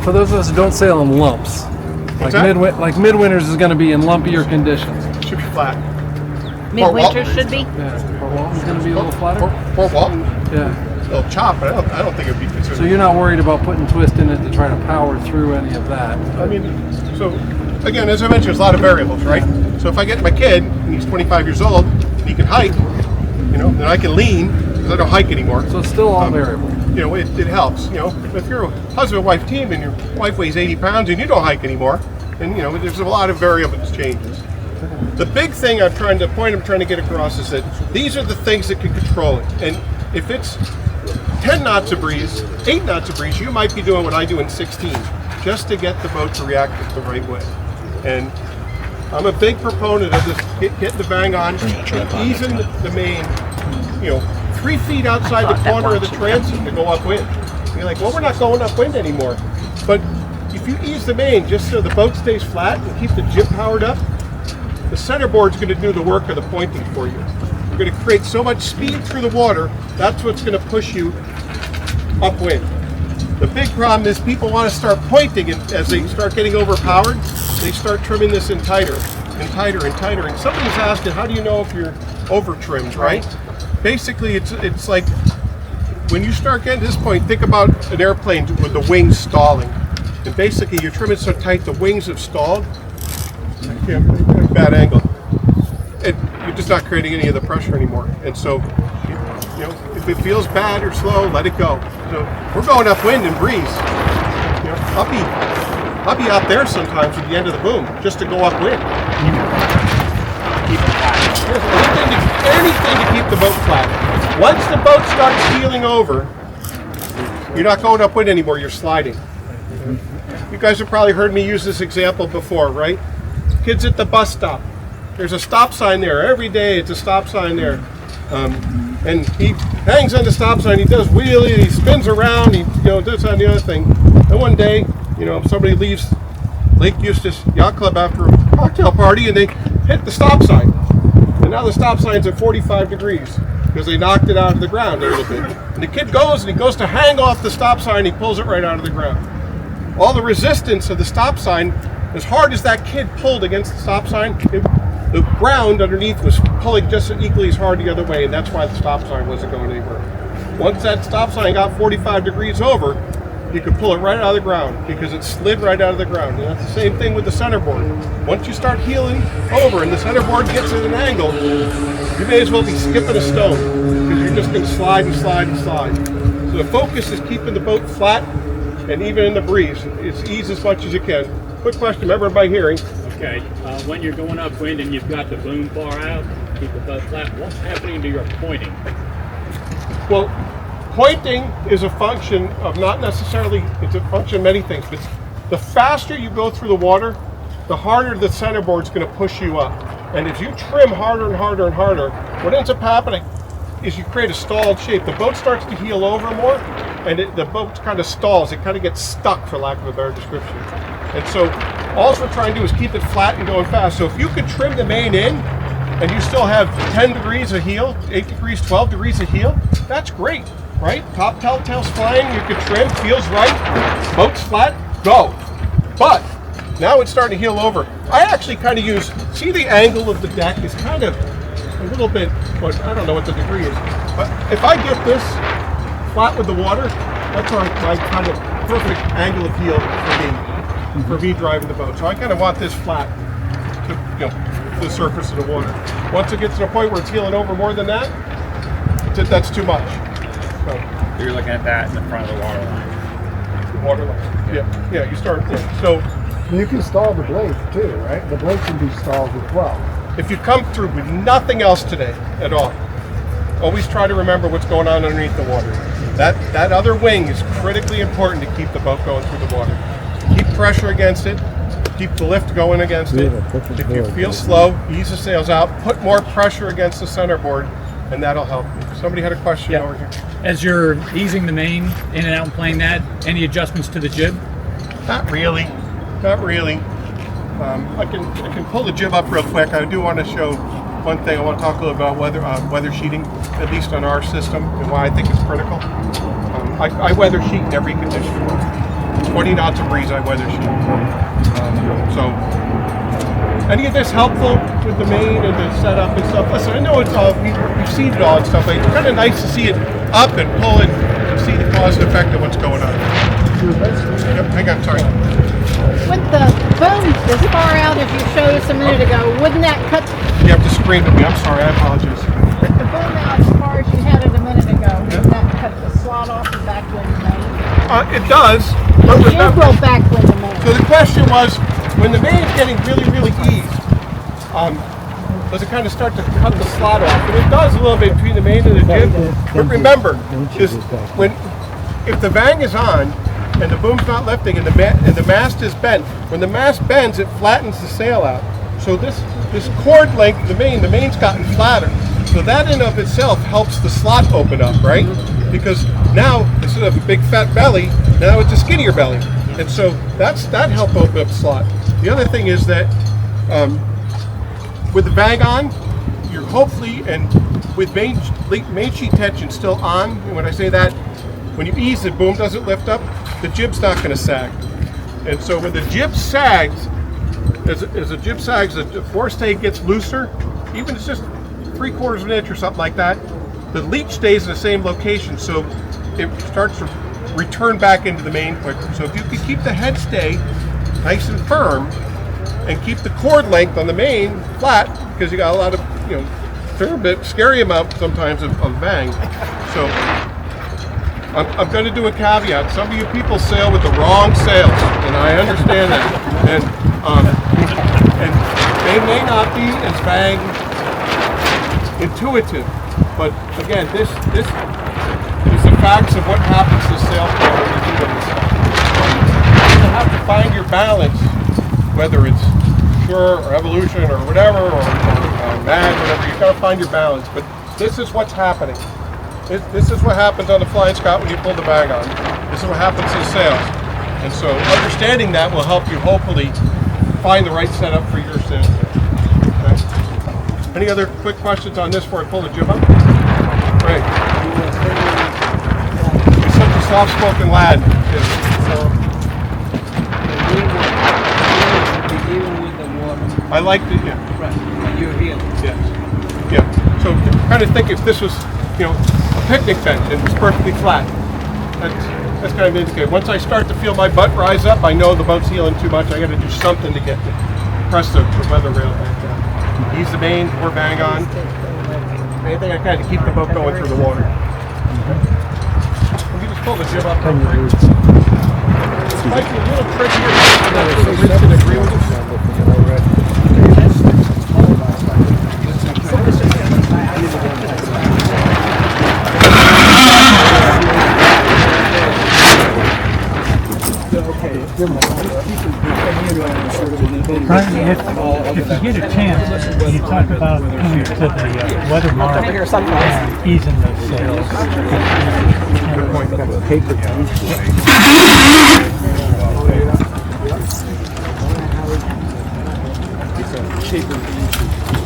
S9: for those of us who don't sail in lumps? Like midwinters is going to be in lumpier conditions.
S1: Should be flat.
S14: Midwinter should be?
S9: Yeah. Port Walton's going to be a little flatter?
S1: Port Walton?
S9: Yeah.
S1: A little chop, but I don't think it would be considered.
S9: So you're not worried about putting twist in it to try to power through any of that?
S1: I mean, so again, as I mentioned, there's a lot of variables, right? So if I get my kid, and he's 25 years old, and he can hike, then I can lean, because I don't hike anymore.
S9: So it's still all variable.
S1: It helps. If you're a husband-wife team and your wife weighs 80 pounds and you don't hike anymore, then there's a lot of variables changes. The big thing I'm trying to get across is that these are the things that can control it. And if it's 10 knots of breeze, 8 knots of breeze, you might be doing what I do in 16, just to get the boat to react the right way. And I'm a big proponent of this, getting the vang on, easing the main, 3 feet outside the corner of the transom to go upwind. You're like, well, we're not going upwind anymore. But if you ease the main just so the boat stays flat and keep the jib powered up, the centerboard's going to do the work of the pointing for you. You're going to create so much speed through the water, that's what's going to push you upwind. The big problem is people want to start pointing, and as they start getting overpowered, they start trimming this in tighter and tighter and tighter. And somebody's asking, how do you know if you're over trimmed, right? Basically, it's like when you start getting to this point, think about an airplane with the wings stalling. And basically, you're trimming so tight, the wings have stalled. Bad angle. You're just not creating any of the pressure anymore. And so, if it feels bad or slow, let it go. So we're going upwind and breeze. I'll be out there sometimes at the end of the boom just to go upwind. Keep it flat. Anything to keep the boat flat. Once the boat starts heeling over, you're not going upwind anymore. You're sliding. You guys have probably heard me use this example before, right? Kids at the bus stop. There's a stop sign there. Every day it's a stop sign there. and he hangs on the stop sign. He does wheelie, he spins around, he does that and the other thing. And one day, somebody leaves Lake Eustis Yacht Club after a cocktail party, and they hit the stop sign. And now the stop sign's at 45 degrees because they knocked it out of the ground a little bit. And the kid goes and he goes to hang off the stop sign, he pulls it right out of the ground. All the resistance of the stop sign, as hard as that kid pulled against the stop sign, the ground underneath was pulling just equally as hard the other way, and that's why the stop sign wasn't going anywhere. Once that stop sign got 45 degrees over, you could pull it right out of the ground because it slid right out of the ground. And that's the same thing with the centerboard. Once you start heeling over and the centerboard gets at an angle, you may as well be skipping a stone because you're just going to slide and slide and slide. So the focus is keeping the boat flat, and even in the breeze, it's ease as much as you can. Quick question, remember by hearing.
S15: Okay, when you're going upwind and you've got the boom far out, keep the boat flat, what's happening to your pointing?
S1: Well, pointing is a function of not necessarily, it's a function of many things, but the faster you go through the water, the harder the centerboard's going to push you up. And if you trim harder and harder and harder, what ends up happening is you create a stalled shape. The boat starts to heel over more, and the boat kind of stalls. It kind of gets stuck, for lack of a better description. And so all we're trying to do is keep it flat and going fast. So if you could trim the main in, and you still have 10 degrees of heel, 8 degrees, 12 degrees of heel, that's great. Right? Top telltale's flying, you can trim, feels right, boat's flat, go. But now it's starting to heel over. I actually kind of use, see the angle of the deck is kind of a little bit, well, I don't know what the degree is, but if I get this flat with the water, that's my kind of perfect angle of heel for me driving the boat. So I kind of want this flat to the surface of the water. Once it gets to the point where it's heeling over more than that, that's too much. So
S15: you're looking at that in the front of the water line.
S1: The water line. Yeah. You start. Yeah. So
S13: you can stall the blade too, right? The blade can be stalled as well.
S1: If you come through with nothing else today at all, always try to remember what's going on underneath the water. That other wing is critically important to keep the boat going through the water. Keep pressure against it. Keep the lift going against it. If you feel slow, ease the sails out. Put more pressure against the centerboard, and that'll help you. Somebody had a question over here.
S16: As you're easing the main in and out and playing that, any adjustments to the jib?
S1: Not really. I can pull the jib up real quick. I do want to show one thing. I want to talk a little about weather sheeting, at least on our system, and why I think it's critical. I weather sheet in every condition. 20 knots of breeze, I weather sheet. Any of this helpful with the main and the setup and stuff? Listen, I know it's all, we've seen it all and stuff, but it's kind of nice to see it up and pull it and see the cause and effect of what's going on. Yep, hang on, sorry.
S14: With the boom as far out as you showed us a minute ago, wouldn't that cut
S1: You have to scream at me, I'm sorry, I apologize.
S14: with the boom out as far as you had it a minute ago? Wouldn't that cut the slot off the backwind main?
S1: It does.
S14: The integral backwind main.
S1: So the question was, when the main's getting really, really eased, does it kind of start to cut the slot off? And it does a little bit between the main and the jib. But remember, if the bang is on and the boom's not lifting and the mast is bent, when the mast bends, it flattens the sail out. So this cord length, the main's gotten flatter. So that in of itself helps the slot open up, right? Because now, instead of a big fat belly, now it's a skinnier belly. And so that helped open up the slot. The other thing is that with the bang on, you're hopefully, and with main sheet tension still on, and when I say that, when you ease the boom doesn't lift up, the jib's not going to sag. And so when the jib sags, as the jib sags, the forestay gets looser, even if it's just 3/4 of an inch or something like that, the leech stays in the same location, so it starts to return back into the main quicker. So if you can keep the head stay nice and firm and keep the cord length on the main flat, because you got a lot of, they're a bit scary amount sometimes of bang. So I'm going to do a caveat. Some of you people sail with the wrong sails, and I understand that. And they may not be as bang intuitive, but again, this is the facts of what happens to sail power when you do this. You have to find your balance, whether it's Sure or Evolution or whatever, or MAG, whatever. You got to find your balance. But this is what's happening. This is what happens on the Flying Scot when you pull the bag on. This is what happens in sails. And so understanding that will help you hopefully find the right setup for your sail. Okay. Any other quick questions on this before I pull the jib up? Right. He's such a soft-spoken lad. I like the, yeah.
S7: Right, you're here.
S1: Yes. Yeah. So kind of think if this was, a picnic bench and it's perfectly flat. That's kind of indicated. Once I start to feel my butt rise up, I know the boat's heeling too much. I got to do something to press the weather rail back down. Ease the main, or bang on. Anything I can to keep the boat going through the water. We can just pull the jib up. It might be a little trickier than the Rich can agree with us.
S17: Brian, if you get a chance, you talk about coming to the weather mark and easing the sails.
S13: How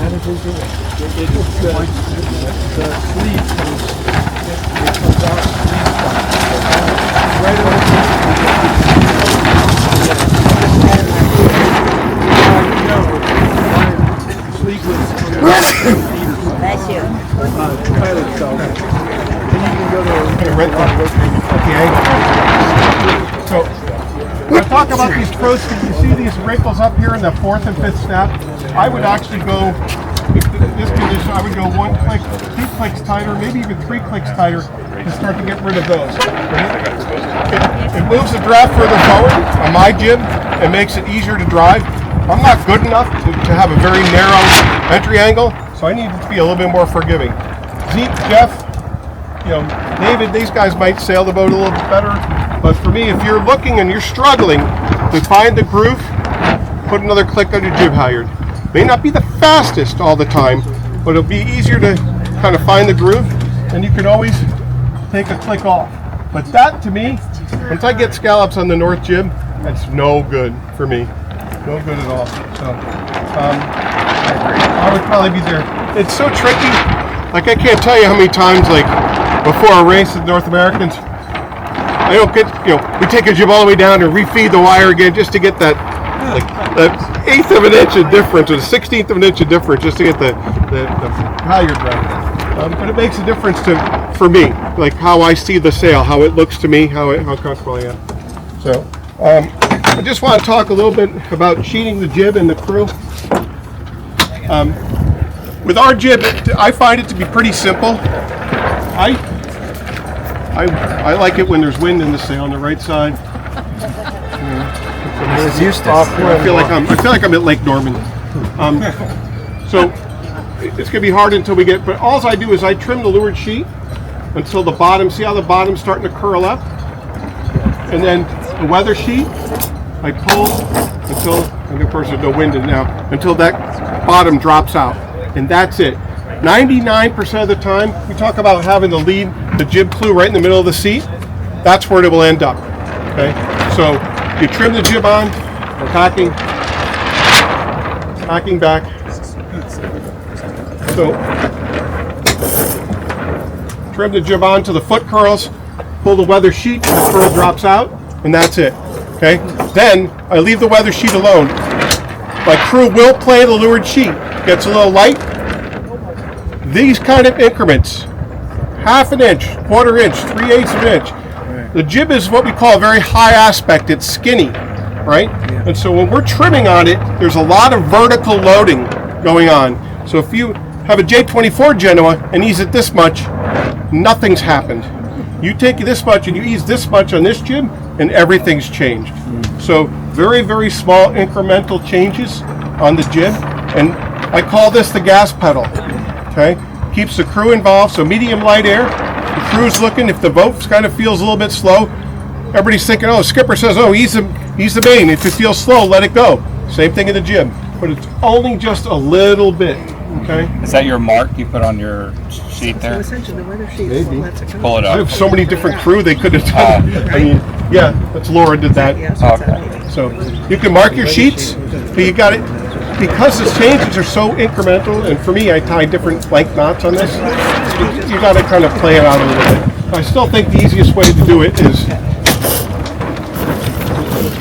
S13: did they do it? The sleeve comes out right over
S18: Bless you.
S13: pilot cell. Then you can go to
S1: So, when I talk about these pros, you see these wrinkles up here in the 4th and 5th snap? I would actually go, if this condition, I would go 1 click, 2 clicks tighter, maybe even 3 clicks tighter to start to get rid of those. It moves the draft further forward on my jib and makes it easier to drive. I'm not good enough to have a very narrow entry angle, so I need to be a little bit more forgiving. Zeke, Jeff, David, these guys might sail the boat a little bit better, but for me, if you're looking and you're struggling to find the groove, put another click on your jib halyard. May not be the fastest all the time, but it'll be easier to kind of find the groove, and you can always take a click off. But that, to me, once I get scallops on the north jib, that's no good for me. No good at all. So, I would probably be there. It's so tricky. Like, I can't tell you how many times, like, before a race with North Americans, I don't get, we take a jib all the way down and refeed the wire again just to get that, like, that 1/8 of an inch of difference or the 1/16 of an inch of difference just to get the halyard right. But it makes a difference for me, like how I see the sail, how it looks to me, how comfortable I am. So, I just want to talk a little bit about sheeting the jib and the crew. With our jib, I find it to be pretty simple. I like it when there's wind in the sail on the right side.
S13: Lake Eustis.
S1: I feel like I'm at Lake Norman. So it's gonna be hard until we get. But all I do is I trim the leeward sheet until the bottom. See how the bottom's starting to curl up, and then the weather sheet I pull until, and of course there's no wind in now, until that bottom drops out, and that's it. 99% of the time, we talk about having the jib clue right in the middle of the seat. That's where it will end up. Okay, so you trim the jib on, tacking back. So trim the jib on to the foot curls, pull the weather sheet, the curl drops out, and that's it. Okay, then I leave the weather sheet alone. My crew will play the leeward sheet. Gets a little light. These kind of increments, 1/2 inch, 1/4 inch, 3/8 of an inch. The jib is what we call a very high aspect. It's skinny, right? And so when we're trimming on it, there's a lot of vertical loading going on. So if you have a J24 Genoa and ease it this much, nothing's happened. You take this much and you ease this much on this jib, and everything's changed. So very, very small incremental changes on the jib, and I call this the gas pedal. Okay, keeps the crew involved. So medium light air, the crew's looking. If the boat kind of feels a little bit slow, everybody's thinking, oh, skipper says, oh, ease the main. If it feels slow, let it go. Same thing in the jib, but it's only just a little bit. Okay.
S18: Is that your mark you put on your sheet there?
S6: Essentially, the weather sheet
S1: Maybe.
S18: Pull it
S1: I
S18: up.
S1: have so many different crew they could have done. I mean, yeah, that's Laura did that.
S18: Okay.
S1: So you can mark your sheets, but you got it because the changes are so incremental. And for me, I tie different length knots on this. You got to kind of play it out a little bit. I still think the easiest way to do it is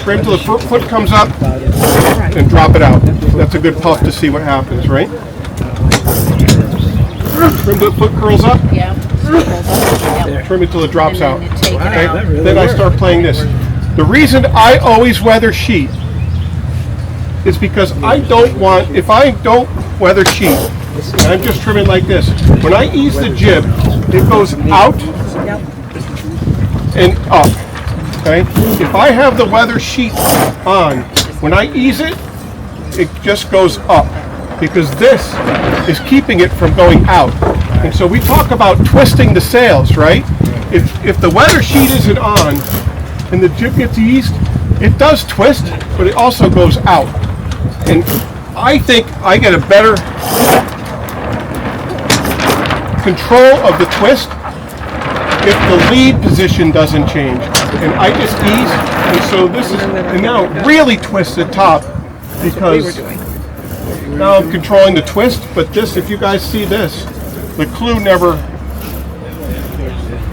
S1: trim till the foot comes up and drop it out. That's a good puff to see what happens, right? Trim till the foot curls up.
S14: Yeah.
S1: Trim it till it drops out.
S14: And then you take it
S1: Okay?
S14: out.
S1: Then I start playing this. The reason I always weather sheet is because I don't want, if I don't weather sheet, and I'm just trimming like this, when I ease the jib, it goes out and up. Okay? If I have the weather sheet on, when I ease it, it just goes up because this is keeping it from going out. And so we talk about twisting the sails, right? If the weather sheet isn't on and the jib gets eased, it does twist, but it also goes out. And I think I get a better control of the twist if the lead position doesn't change. And I just ease, and so this is, and now it really twists the top because now I'm controlling the twist, but this, if you guys see this, the clue never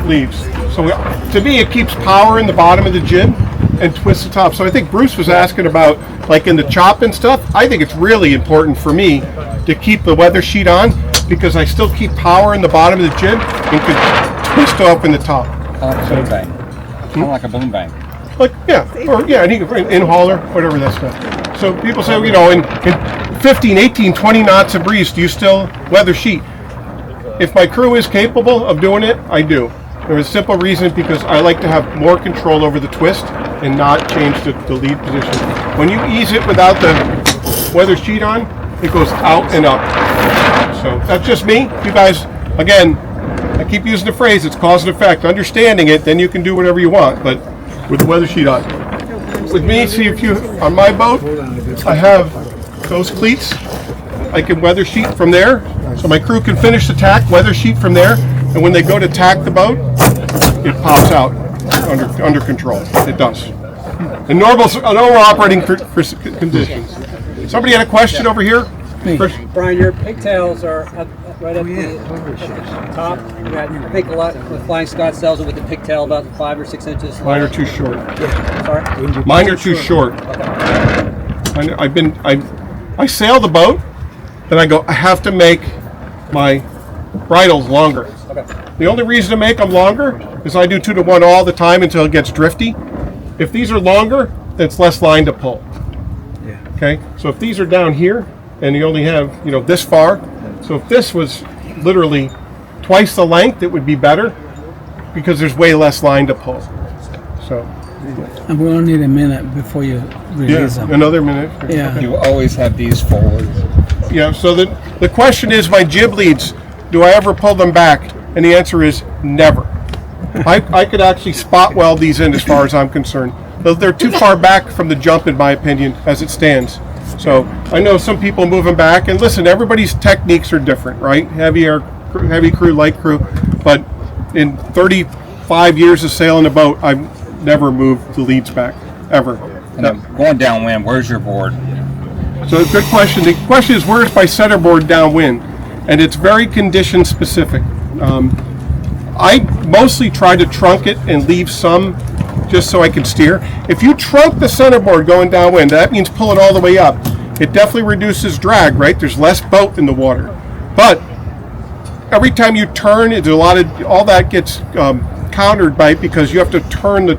S1: leaves. So to me, it keeps power in the bottom of the jib and twists the top. So I think Bruce was asking about, like in the chop and stuff, I think it's really important for me to keep the weather sheet on because I still keep power in the bottom of the jib and can twist off in the top.
S18: Boom bang. Kind of like a boom bang.
S1: Like, yeah, or yeah, and you can in hauler, whatever that stuff. So people say, you know, in 15, 18, 20 knots of breeze, do you still weather sheet? If my crew is capable of doing it, I do. There's a simple reason, because I like to have more control over the twist and not change the lead position. When you ease it without the weather sheet on, it goes out and up. So that's just me. You guys, again, I keep using the phrase, it's cause and effect. Understanding it, then you can do whatever you want, but with the weather sheet on. With me, see if you, on my boat, I have those cleats. I can weather sheet from there, so my crew can finish the tack, weather sheet from there, and when they go to tack the boat, it pops out under control. It does. In normal operating conditions. Somebody had a question over here?
S19: Brian, your pigtails are right at the top. I think a lot of Flying Scot sails it with the pigtail about 5 or 6 inches.
S1: Mine are too short.
S19: Sorry?
S1: Mine are too short. I sail the boat, then I go, I have to make my bridles longer.
S19: Okay.
S1: The only reason to make them longer is I do 2-to-1 all the time until it gets drifty. If these are longer, then it's less line to pull.
S8: Yeah.
S1: Okay, so if these are down here and you only have, you know, this far, so if this was literally twice the length, it would be better because there's way less line to pull. So.
S20: And we only need a minute before you release them.
S1: Another minute.
S20: Yeah.
S18: You always have these forward.
S1: Yeah, so the question is, my jib leads, do I ever pull them back? And the answer is never. I could actually spot weld these in as far as I'm concerned. They're too far back from the jump, in my opinion, as it stands. So I know some people move them back, and listen, everybody's techniques are different, right? Heavy crew, light crew, but in 35 years of sailing a boat, I've never moved the leads back, ever.
S18: And then going downwind, where's your board?
S1: So good question. The question is, where's my centerboard downwind? And it's very condition specific. I mostly try to trunk it and leave some just so I can steer. If you trunk the centerboard going downwind, that means pull it all the way up. It definitely reduces drag, right? There's less boat in the water. But every time you turn, it's all that gets countered by it because you have to turn the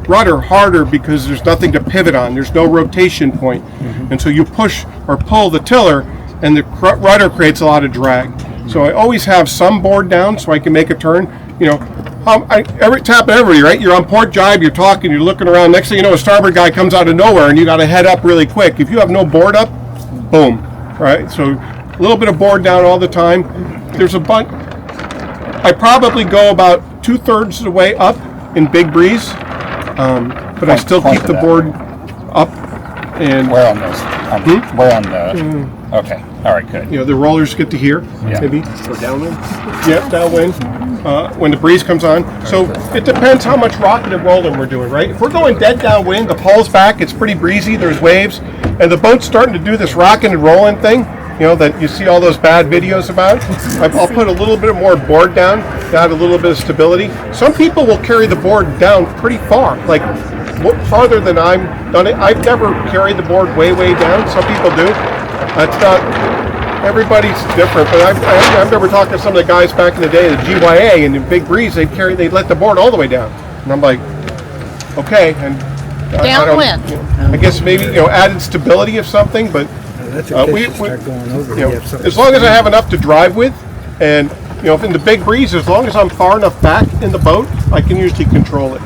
S1: rudder harder because there's nothing to pivot on. There's no rotation point. And so you push or pull the tiller and the rudder creates a lot of drag. So I always have some board down so I can make a turn. You know, every tap everybody, right? You're on port jibe, you're talking, you're looking around. Next thing you know, a starboard guy comes out of nowhere and you got to head up really quick. If you have no board up, boom, right? So a little bit of board down all the time. There's a bunch. I probably go about 2/3 of the way up in big breeze, but I still keep the board up. And
S18: where on this? Where on the Okay. All right. Good.
S1: You know, the rollers get to here, maybe.
S18: Or downwind?
S1: Yeah, downwind. When the breeze comes on. So it depends how much rocking and rolling we're doing, right? If we're going dead downwind, the pole's back, it's pretty breezy, there's waves, and the boat's starting to do this rocking and rolling thing, you know, that you see all those bad videos about. I'll put a little bit more board down to add a little bit of stability. Some people will carry the board down pretty far, like farther than I've done it. I've never carried the board way down. Some people do. That's not, everybody's different, but I remember talking to some of the guys back in the day, the GYA, and in big breeze, they'd let the board all the way down. And I'm like, okay. And
S14: Downwind.
S1: I guess maybe, you know, added stability of something, but as long as I have enough to drive with, and, you know, if in the big breeze, as long as I'm far enough back in the boat, I can usually control it,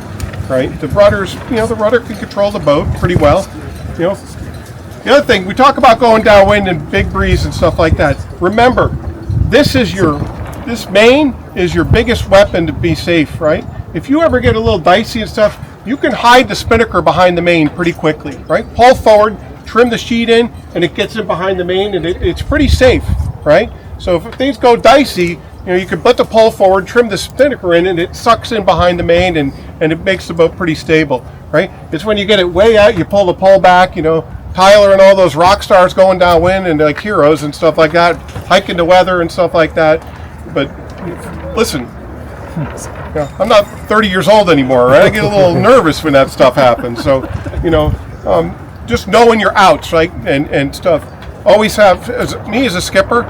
S1: right? The rudders, you know, the rudder can control the boat pretty well, you know. The other thing, we talk about going downwind and big breeze and stuff like that. Remember, this main is your biggest weapon to be safe, right? If you ever get a little dicey and stuff, you can hide the spinnaker behind the main pretty quickly, right? Pull forward, trim the sheet in, and it gets in behind the main, and it's pretty safe, right? So if things go dicey, you know, you can put the pole forward, trim the spinnaker in, and it sucks in behind the main, and it makes the boat pretty stable, right? It's when you get it way out, you pull the pole back, you know, Tyler and all those rock stars going downwind and like heroes and stuff like that, hiking the weather and stuff like that. But listen, you know, I'm not 30 years old anymore, right? I get a little nervous when that stuff happens. So, you know, just knowing your outs, right, and stuff. Always have, me as a skipper,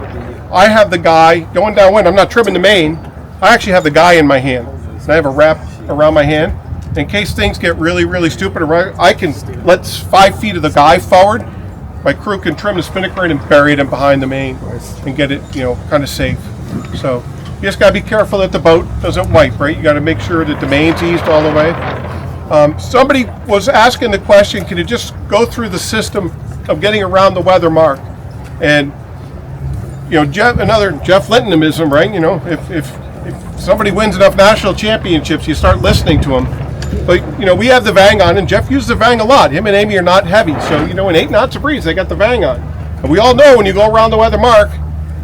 S1: I have the guy going downwind. I'm not trimming the main. I actually have the guy in my hand. And I have a wrap around my hand. In case things get really stupid, I can let 5 feet of the guy forward. My crew can trim the spinnaker in and bury it in behind the main and get it, you know, kind of safe. So you just got to be careful that the boat doesn't wipe, right? You got to make sure that the main's eased all the way. Somebody was asking the question, can you just go through the system of getting around the weather mark? And, you know, another Jeff Lintonism, right? You know, if somebody wins enough national championships, you start listening to them. But, you know, we have the Vang on, and Jeff uses the Vang a lot. Him and Amy are not heavy, so, you know, in 8 knots of breeze, they got the Vang on. And we all know when you go around the weather mark,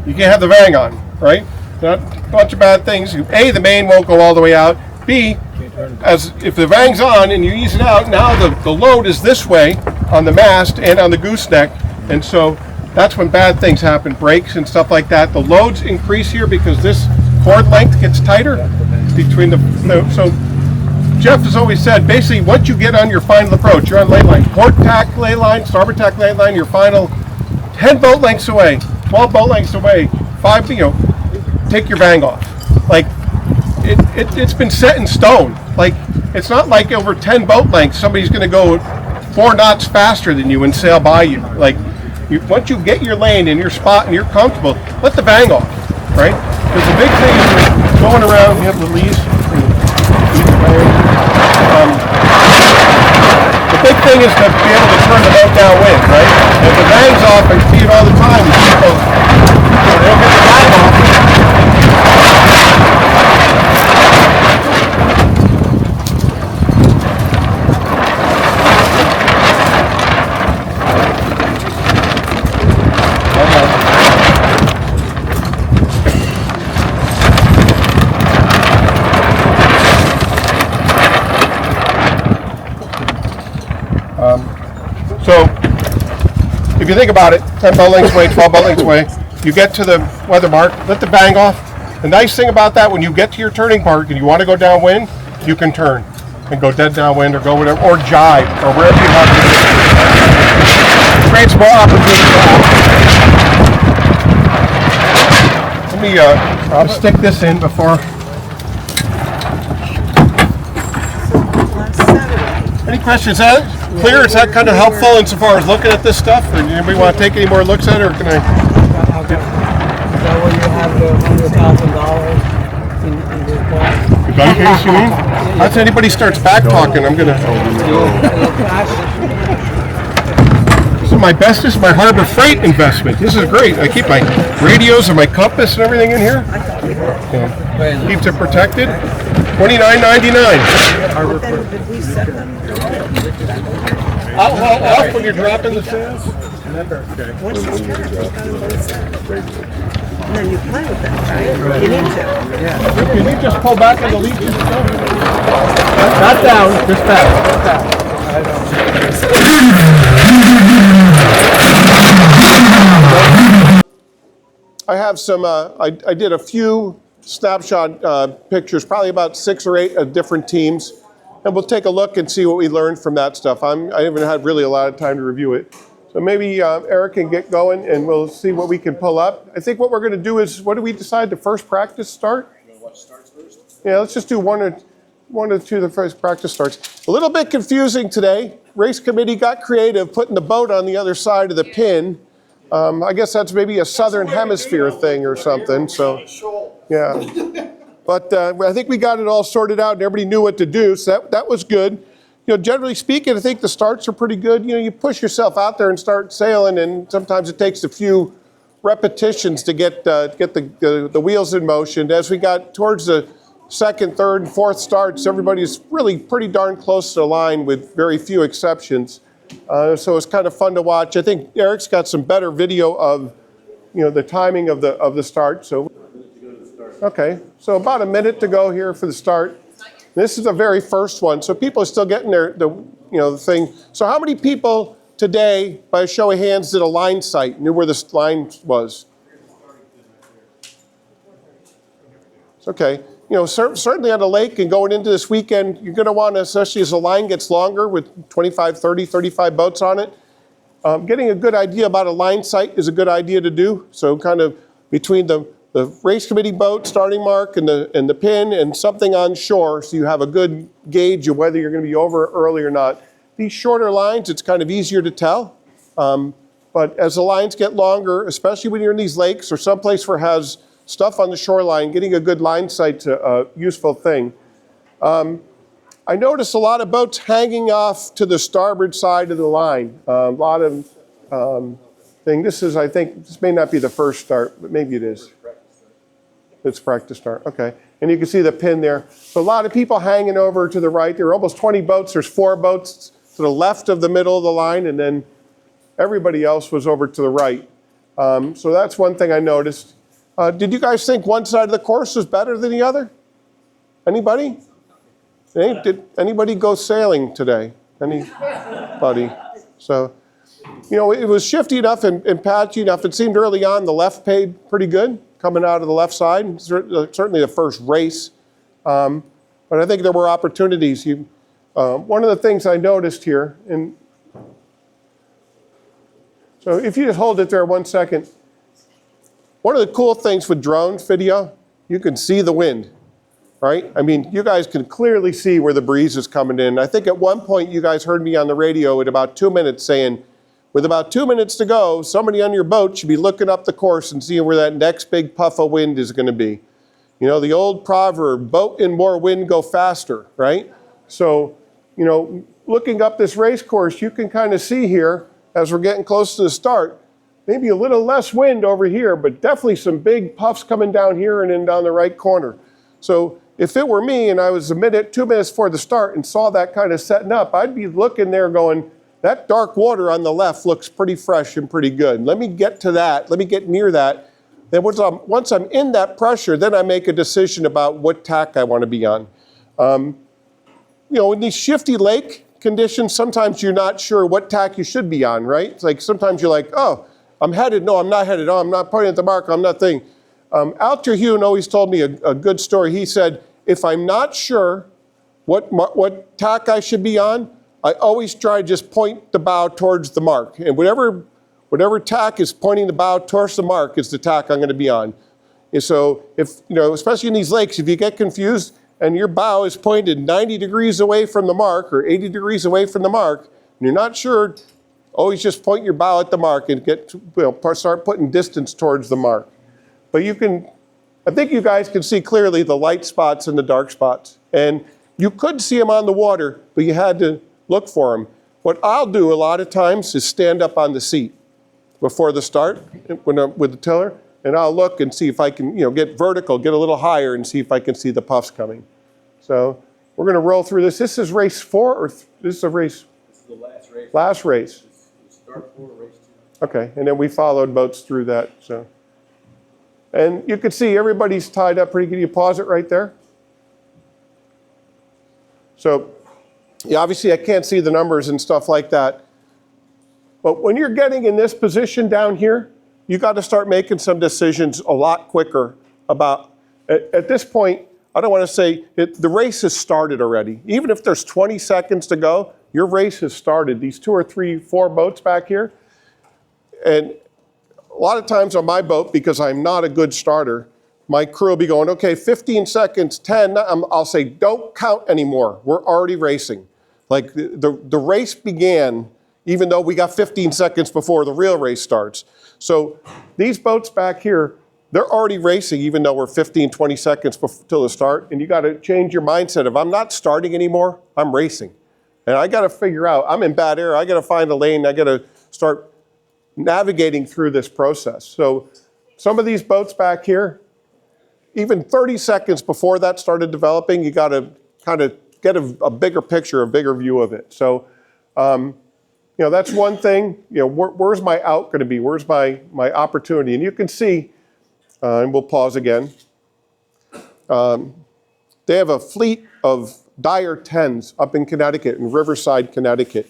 S1: you can't have the Vang on, right? Not a bunch of bad things. A, the main won't go all the way out. B, if the Vang's on and you ease it out, now the load is this way on the mast and on the gooseneck, and so that's when bad things happen, breaks and stuff like that. The loads increase here because this cord length gets tighter between so Jeff has always said, basically, once you get on your final approach, you're on lay line, port tack lay line, starboard tack lay line, your final 10 boat lengths away, 12 boat lengths away, 5, you know, take your Vang off. Like, it's been set in stone. Like, it's not like over 10 boat lengths, somebody's going to go 4 knots faster than you and sail by you. Like, once you get your lane and your spot and you're comfortable, let the Vang off, right? Because the big thing is going around, you have the leaves. The big thing is to be able to turn the boat downwind, right? If the Vang's off, I see it all the time. People, they don't get the Vang off. So, if you think about it, 10 boat lengths away, 12 boat lengths away, you get to the weather mark, let the Vang off. The nice thing about that, when you get to your turning part and you want to go downwind, you can turn and go dead downwind or go whatever, or jibe, or wherever you have to do. It creates more opportunity for action. Let me I'll stick this in before. Any questions? Is that clear? Is that kind of helpful insofar as looking at this stuff? Or anybody want to take any more looks at it, or can I?
S7: Is that where you have the $100,000 in this box?
S1: The gun case, you mean? Once anybody starts back talking, I'm gonna. This is my best. This is my Harbor Freight investment. This is great. I keep my radios and my compass and everything in here. Yeah. Keeps it protected. $29.99. Off when you're dropping the sails.
S6: Once you start, you gotta let it set. And then you play with it, right? You need to.
S1: Yeah. Can you just pull back on the lead? Not down, just back. I have some, I did a few snapshot pictures, probably about 6 or 8 of different teams. And we'll take a look and see what we learned from that stuff. I haven't had really a lot of time to review it. So maybe Eric can get going and we'll see what we can pull up. I think what we're going to do is, what do we decide the first practice start?
S11: What starts first?
S1: Yeah, let's just do one or two of the first practice starts. A little bit confusing today. Race committee got creative, putting the boat on the other side of the pin. I guess that's maybe a southern hemisphere thing or something. So, yeah. But I think we got it all sorted out and everybody knew what to do. So that was good. You know, generally speaking, I think the starts are pretty good. You know, you push yourself out there and start sailing, and sometimes it takes a few repetitions to get the wheels in motion. As we got towards the second, third, and fourth starts, everybody's really pretty darn close to the line with very few exceptions. So it's kind of fun to watch. I think Eric's got some better video of, you know, the timing of the start. So, okay, so about a minute to go here for the start. This is the very first one, so people are still getting the thing. So how many people today, by a show of hands, did a line sight, knew where this line was? It's okay. You know, certainly on the lake and going into this weekend, you're going to want to, especially as the line gets longer with 25, 30, 35 boats on it, getting a good idea about a line sight is a good idea to do. So kind of between the race committee boat starting mark and the pin and something on shore, so you have a good gauge of whether you're going to be over early or not. These shorter lines, it's kind of easier to tell. But as the lines get longer, especially when you're in these lakes or someplace where it has stuff on the shoreline, getting a good line sight's a useful thing. I noticed a lot of boats hanging off to the starboard side of the line. A lot of thing. This is, I think, this may not be the first start, but maybe it is. It's practice start, okay. And you can see the pin there. So a lot of people hanging over to the right. There are almost 20 boats. There's 4 boats to the left of the middle of the line, and then everybody else was over to the right. So that's one thing I noticed. Did you guys think one side of the course was better than the other? Anybody? Did anybody go sailing today? Anybody? So, you know, it was shifty enough and patchy enough. It seemed early on the left paid pretty good, coming out of the left side. Certainly the first race. But I think there were opportunities. One of the things I noticed here, and so if you just hold it there 1 second. One of the cool things with drone video, you can see the wind, right? I mean, you guys can clearly see where the breeze is coming in. I think at one point you guys heard me on the radio at about 2 minutes saying, with about 2 minutes to go, somebody on your boat should be looking up the course and seeing where that next big puff of wind is going to be. You know, the old proverb, boat in more wind, go faster, right? So, you know, looking up this race course, you can kind of see here, as we're getting close to the start, maybe a little less wind over here, but definitely some big puffs coming down here and then down the right corner. So if it were me and I was 2 minutes before the start and saw that kind of setting up, I'd be looking there going, that dark water on the left looks pretty fresh and pretty good. Let me get to that. Let me get near that. Then once I'm in that pressure, then I make a decision about what tack I want to be on. You know, in these shifty lake conditions, sometimes you're not sure what tack you should be on, right? It's like sometimes you're like, oh, I'm headed. No, I'm not headed. Oh, I'm not pointing at the mark. I'm not thinking. Al Terhune always told me a good story. He said, if I'm not sure what tack I should be on, I always try to just point the bow towards the mark. And whatever tack is pointing the bow towards the mark is the tack I'm going to be on. And so if, you know, especially in these lakes, if you get confused and your bow is pointed 90 degrees away from the mark or 80 degrees away from the mark, and you're not sure, always just point your bow at the mark and start putting distance towards the mark. But you can, I think you guys can see clearly the light spots and the dark spots. And you could see them on the water, but you had to look for them. What I'll do a lot of times is stand up on the seat before the start with the tiller, and I'll look and see if I can, you know, get vertical, get a little higher and see if I can see the puffs coming. So we're going to roll through this. This is race 4 or this is a race? This is the last race. Last race. Start 4, race Okay, and then we followed boats through that. So, and you can see everybody's tied up pretty good. You pause it right there. So, yeah, obviously I can't see the numbers and stuff like that. But when you're getting in this position down here, you got to start making some decisions a lot quicker about, at this point, I don't want to say, the race has started already. Even if there's 20 seconds to go, your race has started. These 2 or 3, 4 boats back here. And a lot of times on my boat, because I'm not a good starter, my crew will be going, okay, 15 seconds, 10, I'll say, don't count anymore. We're already racing. Like the race began even though we got 15 seconds before the real race starts. So these boats back here, they're already racing even though we're 15, 20 seconds till the start. And you got to change your mindset of, I'm not starting anymore, I'm racing. And I got to figure out, I'm in bad air, I got to find a lane, I got to start navigating through this process. So some of these boats back here, even 30 seconds before that started developing, you got to kind of get a bigger picture, a bigger view of it. So, you know, that's one thing. You know, where's my out going to be? Where's my opportunity? And you can see, and we'll pause again. They have a fleet of Dyer 10s up in Connecticut, in Riverside, Connecticut.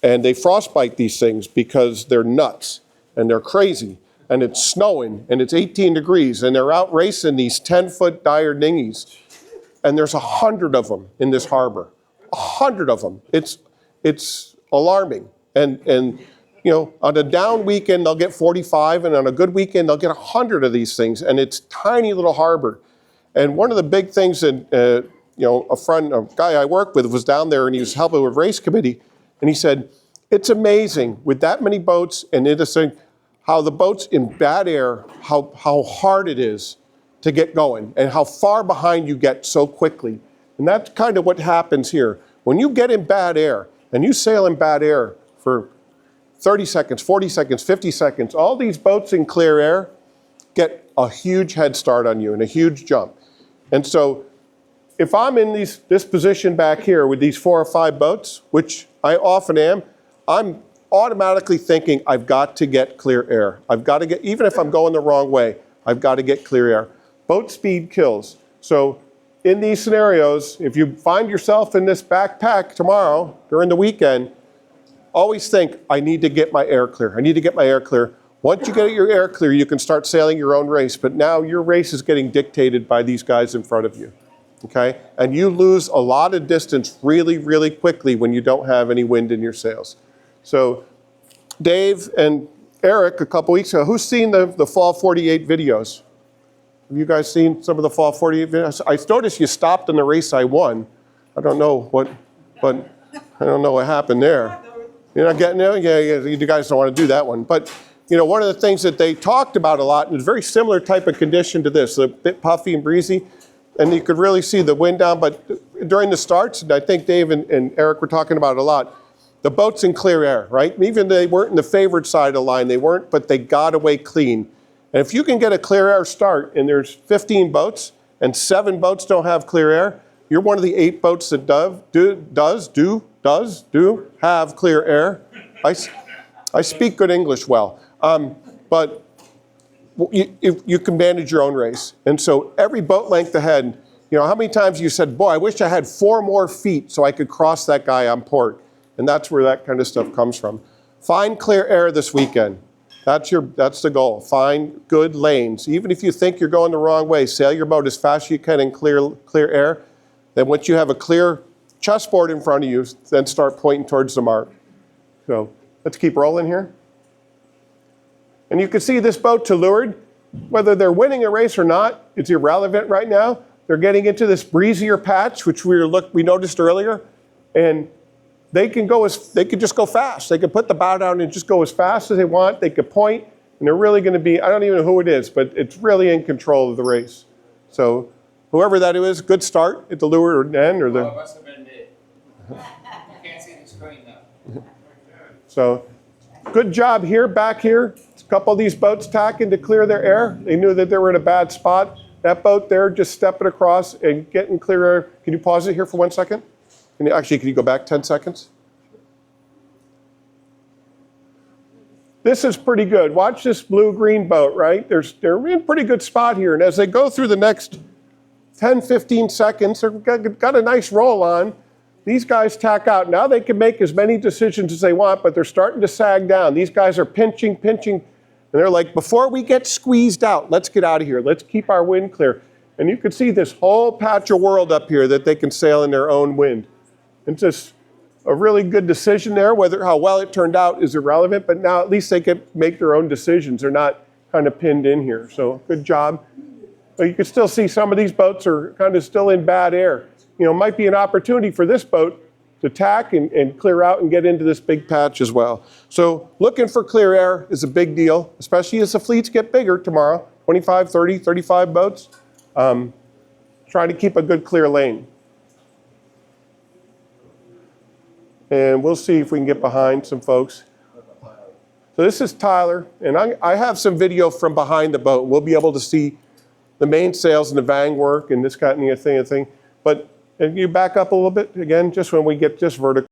S1: And they frostbite these things because they're nuts and they're crazy. And it's snowing and it's 18 degrees and they're out racing these 10-foot Dyer dinghies. And there's 100 of them in this harbor. 100 of them. It's alarming. And you know, on a down weekend, they'll get 45, and on a good weekend, they'll get 100 of these things. And it's tiny little harbor. And one of the big things that, you know, a guy I work with was down there and he was helping with race committee. And he said, it's amazing with that many boats and how the boats in bad air, how hard it is to get going and how far behind you get so quickly. And that's kind of what happens here. When you get in bad air and you sail in bad air for 30 seconds, 40 seconds, 50 seconds, all these boats in clear air get a huge head start on you and a huge jump. And so if I'm in this position back here with these 4 or 5 boats, which I often am, I'm automatically thinking I've got to get clear air. I've got to get, even if I'm going the wrong way, I've got to get clear air. Boat speed kills. So in these scenarios, if you find yourself in this backpack tomorrow during the weekend, always think, I need to get my air clear. I need to get my air clear. Once you get your air clear, you can start sailing your own race. But now your race is getting dictated by these guys in front of you. Okay? And you lose a lot of distance really, really quickly when you don't have any wind in your sails. So Dave and Eric, a couple weeks ago, who's seen the Fall 48 videos? Have you guys seen some of the Fall 48 videos? I noticed you stopped in the race I won. I don't know what happened there. You're not getting it? Yeah, you guys don't want to do that one. But you know, one of the things that they talked about a lot, and it's a very similar type of condition to this, a bit puffy and breezy, and you could really see the wind down. But during the starts, and I think Dave and Eric were talking about it a lot, the boats in clear air, right? Even they weren't in the favored side of the line, they weren't, but they got away clean. And if you can get a clear air start, and there's 15 boats, and 7 boats don't have clear air, you're one of the 8 boats that does have clear air. I speak good English well, but you can manage your own race. And so every boat length ahead, you know, how many times you said, boy, I wish I had 4 more feet so I could cross that guy on port. And that's where that kind of stuff comes from. Find clear air this weekend. That's the goal. Find good lanes. Even if you think you're going the wrong way, sail your boat as fast as you can in clear air. Then once you have a clear chessboard in front of you, then start pointing towards the mark. So let's keep rolling here. And you can see this boat to leeward, whether they're winning a race or not, it's irrelevant right now. They're getting into this breezier patch, which we noticed earlier, and they can just go fast. They can put the bow down and just go as fast as they want. They can point, and they're really going to be, I don't even know who it is, but it's really in control of the race. So whoever that is, good start at the leeward end or the.
S21: Oh, it must have been me. You can't see the screen though.
S1: So good job here, back here. A couple of these boats tacking to clear their air. They knew that they were in a bad spot. That boat there just stepping across and getting clear air. Can you pause it here for 1 second? Can you go back 10 seconds? this is pretty good. Watch this blue-green boat, right? They're in a pretty good spot here. And as they go through the next 10, 15 seconds, they've got a nice roll on. These guys tack out. Now they can make as many decisions as they want, but they're starting to sag down. These guys are pinching, and they're like, before we get squeezed out, let's get out of here. Let's keep our wind clear. And you can see this whole patch of world up here that they can sail in their own wind. It's just a really good decision there. How well it turned out is irrelevant, but now at least they can make their own decisions. They're not kind of pinned in here. So good job. But you can still see some of these boats are kind of still in bad air. Might be an opportunity for this boat to tack and clear out and get into this big patch as well. So looking for clear air is a big deal, especially as the fleets get bigger tomorrow, 25, 30, 35 boats. Trying to keep a good clear lane. And we'll see if we can get behind some folks. So this is Tyler, and I have some video from behind the boat. We'll be able to see the mainsails and the vang work and this kind of thing. But and you back up a little bit again, just when we get just vertical.